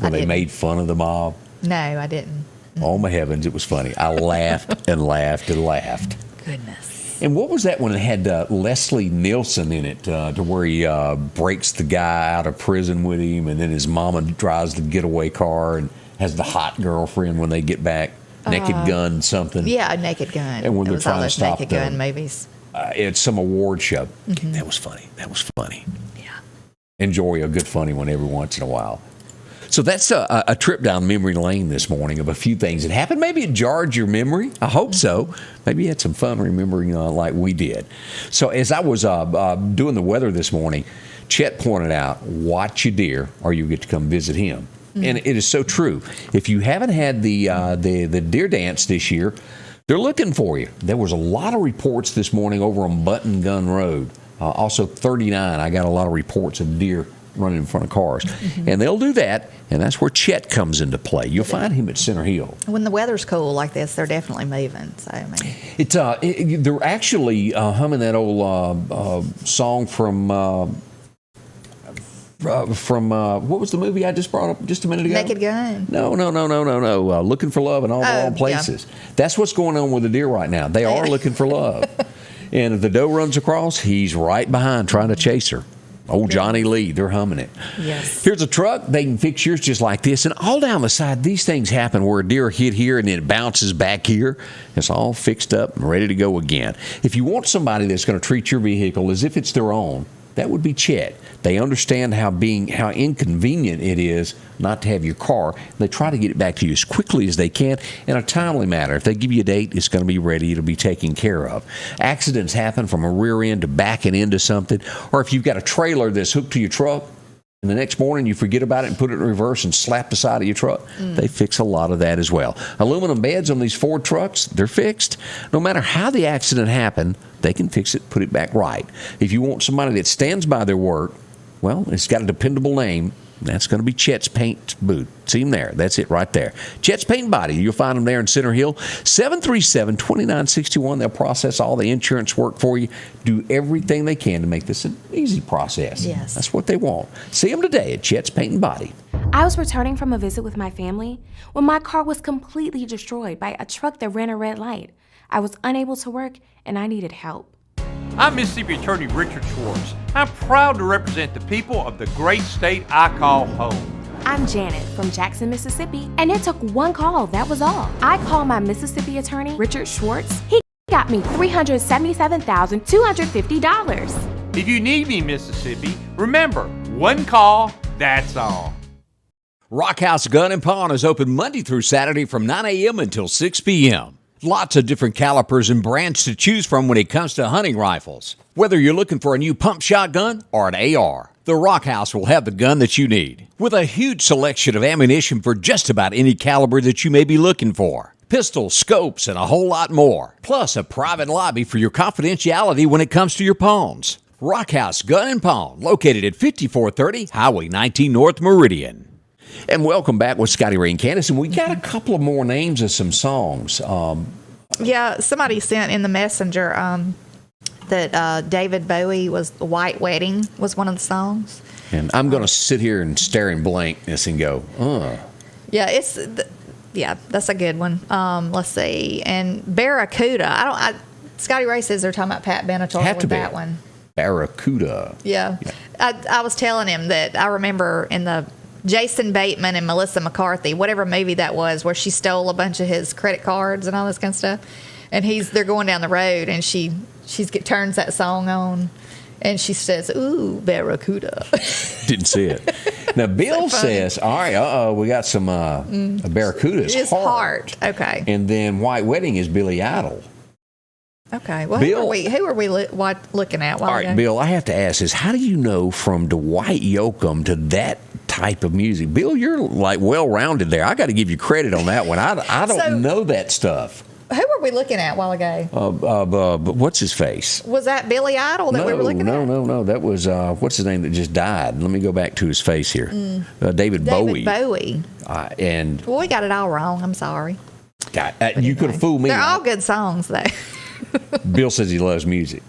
where they made fun of the mob. No, I didn't. Oh, my heavens, it was funny. I laughed and laughed and laughed. Goodness. And what was that one that had Leslie Nielsen in it, to where he breaks the guy out of prison with him, and then his mama drives the getaway car and has the hot girlfriend when they get back, Naked Gun something. Yeah, Naked Gun. And when they're was all trying to those stop Naked Gun movies. It's some award show. That was funny. Yeah. Enjoy a good funny one every once in a while. So that's a trip down memory lane this morning of a few things that happened. Maybe it jarred your memory. I hope so. Maybe you had some fun remembering like we did. So as I was doing the weather this morning, Chet pointed out, watch your deer or you get to come visit him. And it is so true. If you haven't had the deer dance this year, they're looking for you. There was a lot of reports this morning over on Button Gun Road. Also 39, I got a lot of reports of deer running in front of cars. And they'll do that, and that's where Chet comes into play. You'll find him at Center Hill. When the weather's cool like this, they're definitely moving. So, I mean. They're actually humming that old song from what was the movie I just brought up just a minute ago? Naked Gun. No. Looking for Love in all the wrong places. Yeah. That's what's going on with the deer right now. They are looking for love. And if the doe runs across, he's right behind trying to chase her. Old Johnny Lee, they're humming it. Yes. Here's a truck. They can fix yours just like this. And all down the side, these things happen where a deer hit here and then it bounces back here. It's all fixed up and ready to go again. If you want somebody that's going to treat your vehicle as if it's their own, that would be Chet. They understand how inconvenient it is not to have your car. They try to get it back to you as quickly as they can in a timely manner. If they give you a date, it's going to be ready. It'll be taken care of. Accidents happen from a rear end to backing into something, or if you've got a trailer that's hooked to your truck, and the next morning you forget about it and put it in reverse and slap the side of your truck. They fix a lot of that as well. Aluminum beds on these Ford trucks, they're fixed. No matter how the accident happened, they can fix it, put it back right. If you want somebody that stands by their work, well, it's got a dependable name. That's going to be Chet's Paint Boot. See him there. That's it right there. Chet's Paint Body. You'll find them there in Center Hill. 737-2961. They'll process all the insurance work for you. Do everything they can to make this an easy process. Yes. That's what they want. See them today at Chet's Paint and Body. I was returning from a visit with my family when my car was completely destroyed by a truck that ran a red light. I was unable to work and I needed help. I'm Mississippi Attorney Richard Schwartz. I'm proud to represent the people of the great state I call home. I'm Janet from Jackson, Mississippi, and it took one call, that was all. I called my Mississippi attorney, Richard Schwartz. He got me $377,250. If you need me, Mississippi, remember, one call, that's all. Rockhouse Gun and Pawn is open Monday through Saturday from 9 a.m. until 6 p.m. Lots of different calibers and brands to choose from when it comes to hunting rifles. Whether you're looking for a new pump shotgun or an AR, the Rockhouse will have the gun that you need, with a huge selection of ammunition for just about any caliber that you may be looking for. Pistols, scopes, and a whole lot more. Plus a private lobby for your confidentiality when it comes to your pawns. Rockhouse Gun and Pawn, located at 5430 Highway 19 North Meridian. And welcome back with Scotty Ray and Candace. And we got a couple of more names of some songs. Yeah, somebody sent in the messenger that David Bowie was "The White Wedding" was one of the songs. And I'm going to sit here and stare in blankness and go, Yeah, that's a good one. Let's see. And Barracuda. Scotty Ray says they're talking about Pat Benatar with that one. Barracuda. Yeah. I was telling him that I remember in the Jason Bateman and Melissa McCarthy, whatever movie that was, where she stole a bunch of his credit cards and all this kind of stuff. And they're going down the road, and she turns that song on, and she says, "Ooh, Barracuda." Didn't see it. Now Bill says, "All right, we got some Barracuda's His heart. Okay. And then White Wedding is Billy Idol. Okay. Well, Bill, who are we looking at? All right, Bill, I have to ask this. How do you know from Dwight Yoakam to that type of music? Bill, you're like well-rounded there. I got to give you credit on that one. I don't know that stuff. Who were we looking at a while ago? What's his face? Was that Billy Idol that we were looking at? No. That was, what's his name that just died? Let me go back to his face here. David Bowie. Bowie. Well, we got it all wrong. I'm sorry. You could have fooled me. They're all good songs, though. Bill says he loves music.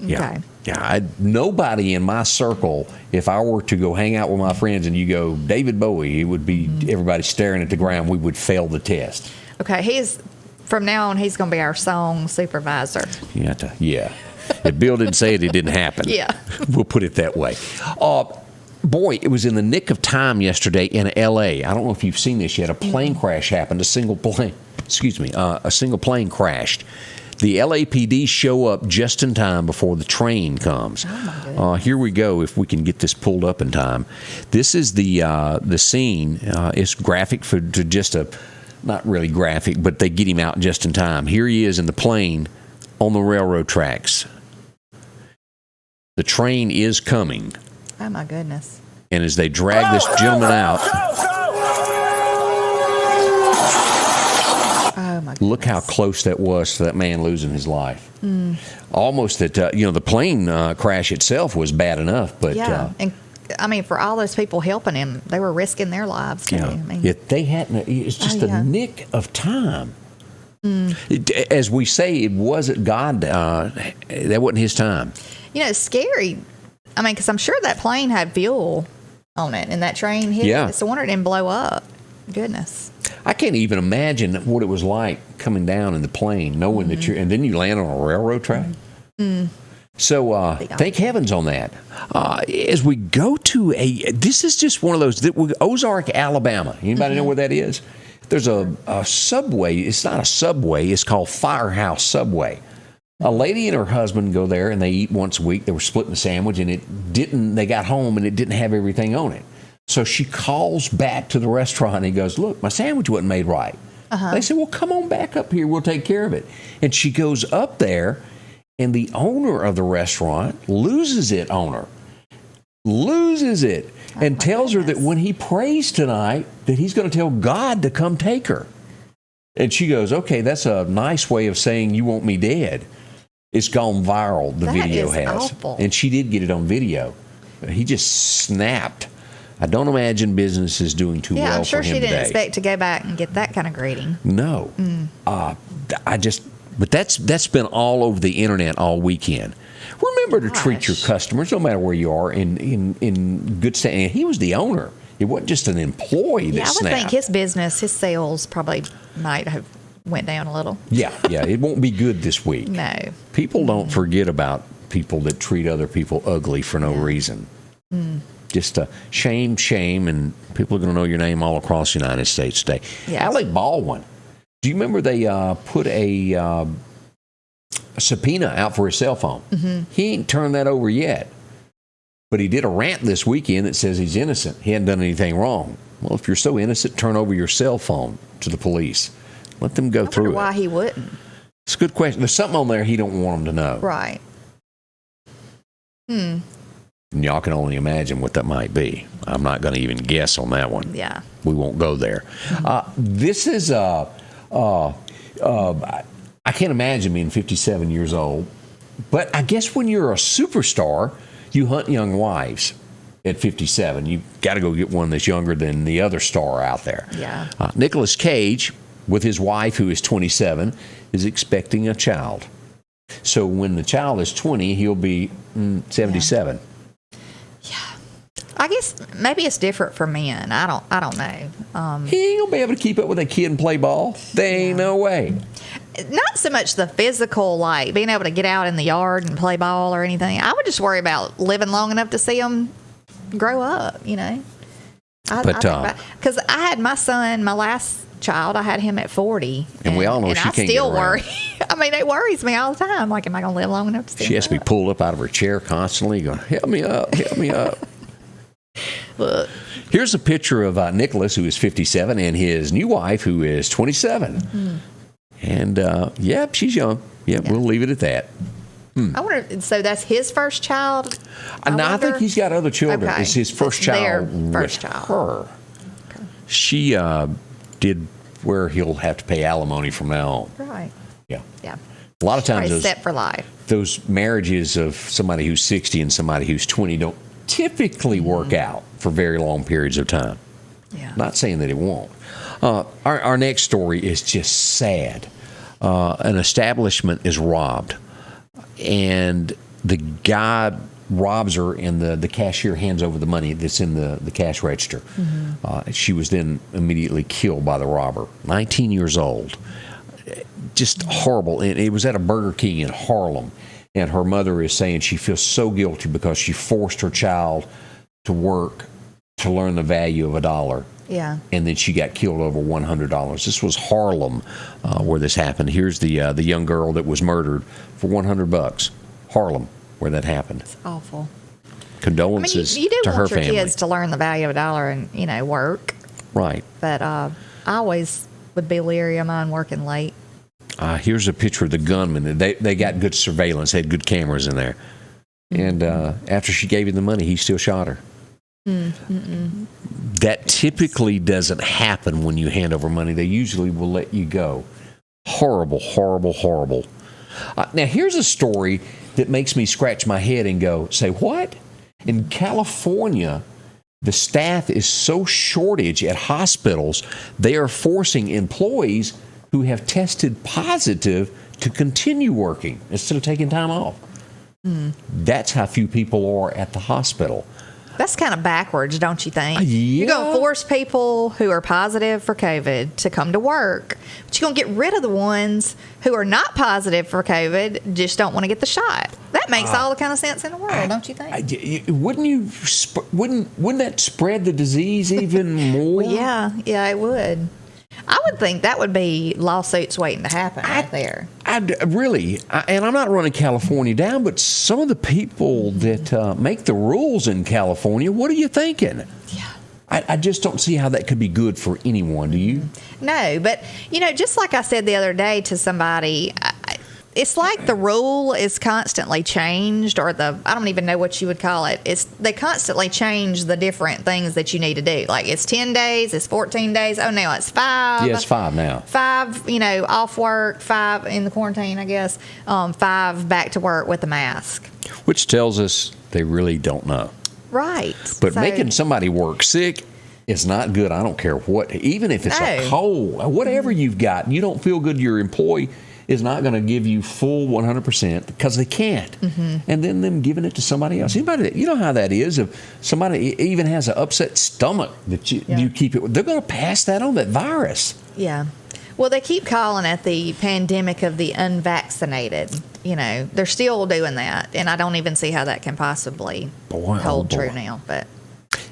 Okay. Yeah. Nobody in my circle, if I were to go hang out with my friends and you go, David Bowie, it would be everybody staring at the ground. We would fail the test. Okay. From now on, he's going to be our song supervisor. Yeah. If Bill didn't say it, it didn't happen. Yeah. We'll put it that way. Boy, it was in the nick of time yesterday in L.A. I don't know if you've seen this yet. A plane crash happened. A single plane crashed. The LAPD show up just in time before the train comes. Here we go, if we can get this pulled up in time. This is the scene. It's graphic to just not really graphic, but they get him out just in time. Here he is in the plane on the railroad tracks. The train is coming. Oh, my goodness. And as they drag this gentleman out... Oh, my goodness. Look how close that was to that man losing his life. Almost that, the plane crash itself was bad enough, but... Yeah, and for all those people helping him, they were risking their lives, too. It's just a nick of time. As we say, it wasn't God, that wasn't his time. It's scary. Because I'm sure that plane had fuel on it, and that train hit it. So I wonder it didn't blow up. Goodness. I can't even imagine what it was like coming down in the plane, knowing that and then you land on a railroad track. So thank heavens on that. As we go to this is just one of those, Ozark, Alabama. Anybody know where that is? There's a subway. It's not a subway. It's called Firehouse Subway. A lady and her husband go there, and they eat once a week. They were splitting a sandwich, and they got home, and it didn't have everything on it. So she calls back to the restaurant, and he goes, "Look, my sandwich wasn't made right." They said, "Well, come on back up here. We'll take care of it." And she goes up there, and the owner of the restaurant loses it on her. And tells her that when he prays tonight, that he's going to tell God to come take her. And she goes, "Okay, that's a nice way of saying you want me dead." It's gone viral, the video has. Awful. And she did get it on video. He just snapped. I don't imagine business is doing too well for him today. Yeah, I'm sure she didn't expect to go back and get that kind of greeting. No. But that's been all over the internet all weekend. Remember to treat your customers, no matter where you are, in good standing. He was the owner. It wasn't just an employee that snapped. I would think his business, his sales probably might have went down a little. Yeah, it won't be good this week. No. People don't forget about people that treat other people ugly for no reason. Just shame, and people are going to know your name all across the United States today. Yes. Alec Baldwin. Do you remember they put a subpoena out for his cell phone? Mm-hmm. He ain't turned that over yet. But he did a rant this weekend that says he's innocent. He hadn't done anything wrong. Well, if you're so innocent, turn over your cell phone to the police. Let them go through it. Why he wouldn't? It's a good question. There's something on there he don't want them to know. Right. And y'all can only imagine what that might be. I'm not going to even guess on that one. Yeah. We won't go there. This is I can't imagine being 57 years old. But I guess when you're a superstar, you hunt young wives at 57. You've got to go get one that's younger than the other star out there. Yeah. Nicolas Cage, with his wife, who is 27, is expecting a child. So when the child is 20, he'll be 77. Yeah. I guess maybe it's different for men. I don't know. He ain't gonna be able to keep up with a kid and play ball. There ain't no way. Not so much the physical, like being able to get out in the yard and play ball or anything. I would just worry about living long enough to see them grow up, you know. Because I had my son, my last child, I had him at 40. And we all know she can't get around. Worry. I mean, it worries me all the time. Like, am I going to live long enough to see She has to be pulled up out of her chair constantly, going, help me up, help me up. Look. Here's a picture of Nicholas, who is 57, and his new wife, who is 27. And, she's young. We'll leave it at that. I wonder, so that's his first child? I think he's got other children. Okay. It's his first child with her. Okay. She did where he'll have to pay alimony from now on. Right. Yeah. Yeah. A lot of times set for life. Those marriages of somebody who's 60 and somebody who's 20 don't typically work out for very long periods of time. Yeah. Not saying that it won't. Our next story is just sad. An establishment is robbed, and the guy robs her, and the cashier hands over the money that's in the cash register. She was then immediately killed by the robber. 19 years old. Just horrible. And it was at a Burger King in Harlem. And her mother is saying she feels so guilty because she forced her child to work to learn the value of $1. Yeah. And then she got killed over $100. This was Harlem where this happened. Here's the young girl that was murdered for $100. Harlem, where that happened. It's awful. Condolences you do to her want your family. kids to learn the value of $1 and, work. Right. But I always would be leery of mine working late. Here's a picture of the gunman. They got good surveillance. They had good cameras in there. And after she gave him the money, he still shot her. That typically doesn't happen when you hand over money. They usually will let you go. Horrible, horrible, horrible. Now, here's a story that makes me scratch my head and go, say, what? In California, the staff is so shortage at hospitals, they are forcing employees who have tested positive to continue working instead of taking time off. That's how few people are at the hospital. That's kind of backwards, don't you think? Yeah. You're going to force people who are positive for COVID to come to work, but you're going to get rid of the ones who are not positive for COVID, just don't want to get the shot. That makes all the kind of sense in the world, don't you think? Wouldn't that spread the disease even more? Well, yeah, it would. I would think that would be lawsuits waiting to happen right there. And I'm not running California down, but some of the people that make the rules in California, what are you thinking? Yeah. I just don't see how that could be good for anyone, do you? No, but, just like I said the other day to somebody, it's like the rule is constantly changed, or I don't even know what you would call it. They constantly change the different things that you need to do. Like it's 10 days, it's 14 days. Oh, now it's 5. Yeah, it's 5 now. 5, off work, 5 in the quarantine, I guess. 5 back to work with a mask. Which tells us they really don't know. Right. But making somebody work sick is not good. I don't care what, even if it's a cold, whatever you've got, and you don't feel good, your employee is not going to give you full 100% because they can't. And then them giving it to somebody else. Anybody, you know how that is. If somebody even has an upset stomach that you keep it, they're going to pass that on, that virus. Yeah. Well, they keep calling it the pandemic of the unvaccinated. They're still doing that, and I don't even see how that can possibly hold true now. But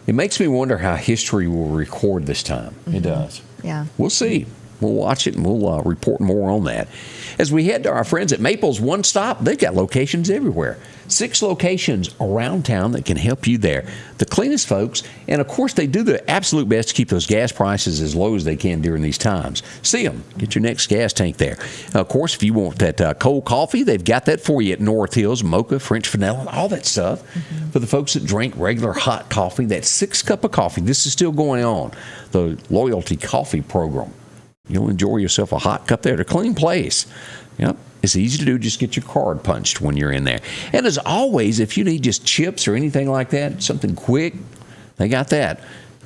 It makes me wonder how history will record this time. It does. Yeah. We'll see. We'll watch it and we'll report more on that. As we head to our friends at Maples One Stop, they've got locations everywhere. 6 locations around town that can help you there. The cleanest folks, and of course they do the absolute best to keep those gas prices as low as they can during these times. See them. Get your next gas tank there. Of course, if you want that cold coffee, they've got that for you at North Hills, mocha, French vanilla, all that stuff. For the folks that drink regular hot coffee, that 6 cup of coffee, this is still going on. The Loyalty Coffee Program. You'll enjoy yourself a hot cup there. It's a clean place. Yep. It's easy to do. Just get your card punched when you're in there. And as always, if you need just chips or anything like that, something quick, they got that.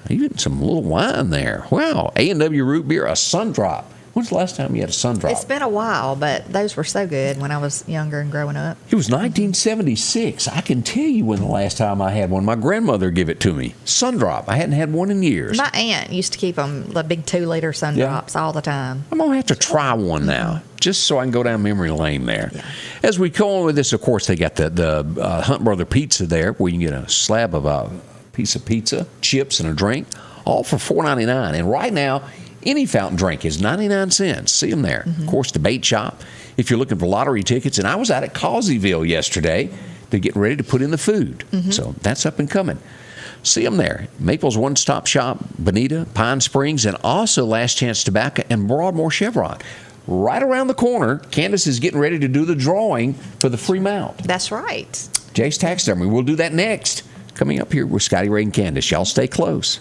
Even some little wine there. Wow. A&W Root Beer, a Sundrop. When's the last time you had a Sundrop? It's been a while, but those were so good when I was younger and growing up. It was 1976. I can tell you when the last time I had one. My grandmother gave it to me. Sundrop. I hadn't had one in years. My aunt used to keep them, the big 2-liter Sundrops, all the time. I'm going to have to try one now, just so I can go down memory lane there. Yeah. As we go on with this, of course, they got the Hunt Brother Pizza there, where you can get a slab of a piece of pizza, chips, and a drink, all for $4.99. And right now, any fountain drink is 99 cents. See them there. Of course, the bait shop. If you're looking for lottery tickets, and I was out at Causeyville yesterday, they're getting ready to put in the food. So that's up and coming. See them there. Maples One Stop Shop, Bonita, Pine Springs, and also Last Chance Tobacco and Broadmoor Chevron. Right around the corner, Candace is getting ready to do the drawing for the free mount. That's right. Jace Taxidermy. We'll do that next. Coming up here with Scotty Ray and Candace. Y'all stay close.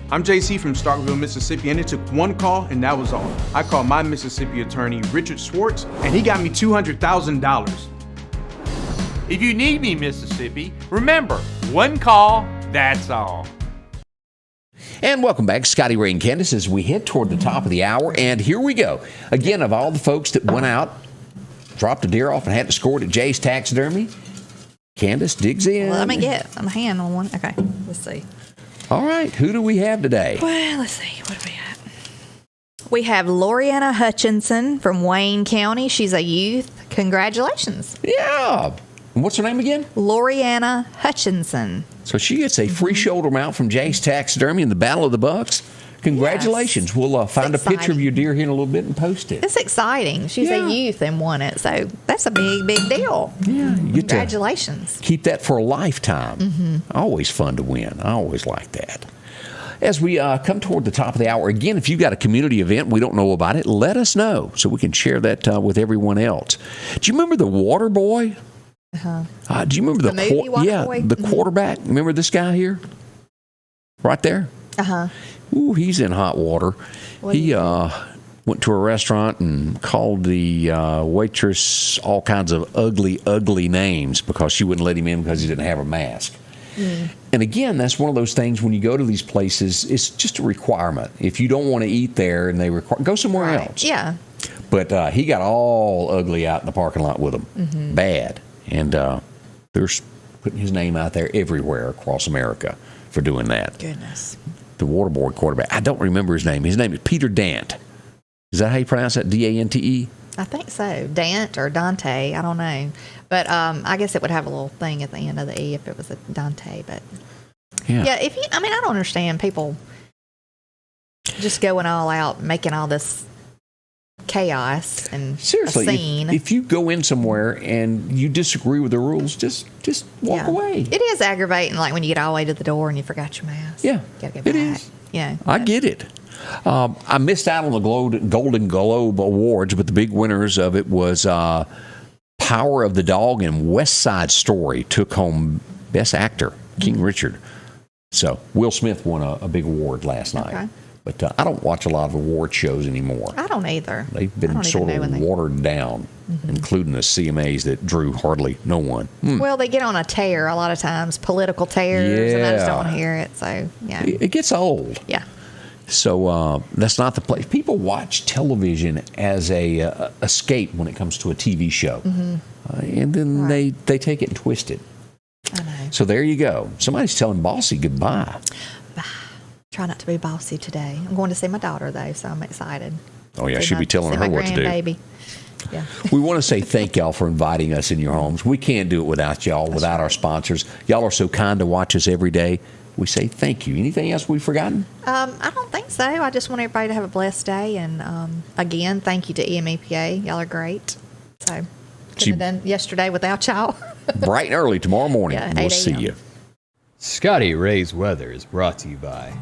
I'm JC from Starkville, Mississippi, and it took one call, and that was all. I called my Mississippi attorney, Richard Swartz, and he got me $200,000. If you need me, Mississippi, remember, one call, that's all. And welcome back, Scotty Ray and Candace, as we head toward the top of the hour. And here we go. Again, of all the folks that went out, dropped a deer off and had to score it at Jay's Taxidermy, Candace digs in. Well, let me get a hand on one. Okay, let's see. All right, who do we have today? Well, let's see. What do we have? We have Loriana Hutchinson from Wayne County. She's a youth. Congratulations. Yeah. And what's her name again? Loriana Hutchinson. So she gets a free shoulder mount from Jay's Taxidermy in the Battle of the Bucks. Congratulations. Yes. We'll find a picture of your deer here in a little bit and post it. It's exciting. She's a youth and won it. So that's a big, big deal. Yeah. Congratulations. Keep that for a lifetime. Always fun to win. I always like that. As we come toward the top of the hour, again, if you've got a community event, we don't know about it, let us know so we can share that with everyone else. Do you remember the Water Boy? Do you remember the movie Water Boy? The quarterback? Remember this guy here? Right there? Ooh, he's in hot water. He went to a restaurant and called the waitress all kinds of ugly, ugly names because she wouldn't let him in because he didn't have a mask. And again, that's one of those things when you go to these places, it's just a requirement. If you don't want to eat there and they require, go somewhere else. Yeah. But he got all ugly out in the parking lot with them. Bad. And they're putting his name out there everywhere across America for doing that. Goodness. The Waterboy quarterback. I don't remember his name. His name is Peter Dant. Is that how you pronounce that? D-A-N-T-E? I think so. Dant or Dante. I don't know. But I guess it would have a little thing at the end of the E if it was a Dante. But yeah, I don't understand people just going all out, making all this chaos and seriously, a scene. If you go in somewhere and you disagree with the rules, just walk away. It is aggravating, like when you get all the way to the door and you forgot your mask. Yeah, gotta get back. It is. Yeah, I get it. I missed out on the Golden Globe Awards, but the big winners of it was Power of the Dog and West Side Story took home Best Actor, King Richard. So Will Smith won a big award last night. Okay. But I don't watch a lot of award shows anymore. I don't either. They've been sort of watered down, including the CMAs that drew hardly no one. Well, they get on a tear a lot of times, political tears, and I just don't want to hear it. So, yeah. It gets old. Yeah. So that's not the place. People watch television as a escape when it comes to a TV show. And then they take it and twist it. I know. So there you go. Somebody's telling Bossy goodbye. Bye. Try not to be bossy today. I'm going to see my daughter, though, so I'm excited. Oh, yeah, she'll be telling her what to do. Baby. Yeah. We want to say thank y'all for inviting us in your homes. We can't do it without y'all, without our sponsors. Y'all are so kind to watch us every day. we say thank you. Anything else we've forgotten? I don't think so. I just want everybody to have a blessed day. And again, thank you to EMEPA. Y'all are great. So, couldn't have done yesterday without y'all. Bright and early tomorrow morning. Yeah, We'll 8 see a.m. you. Scotty Ray's Weather is brought to you by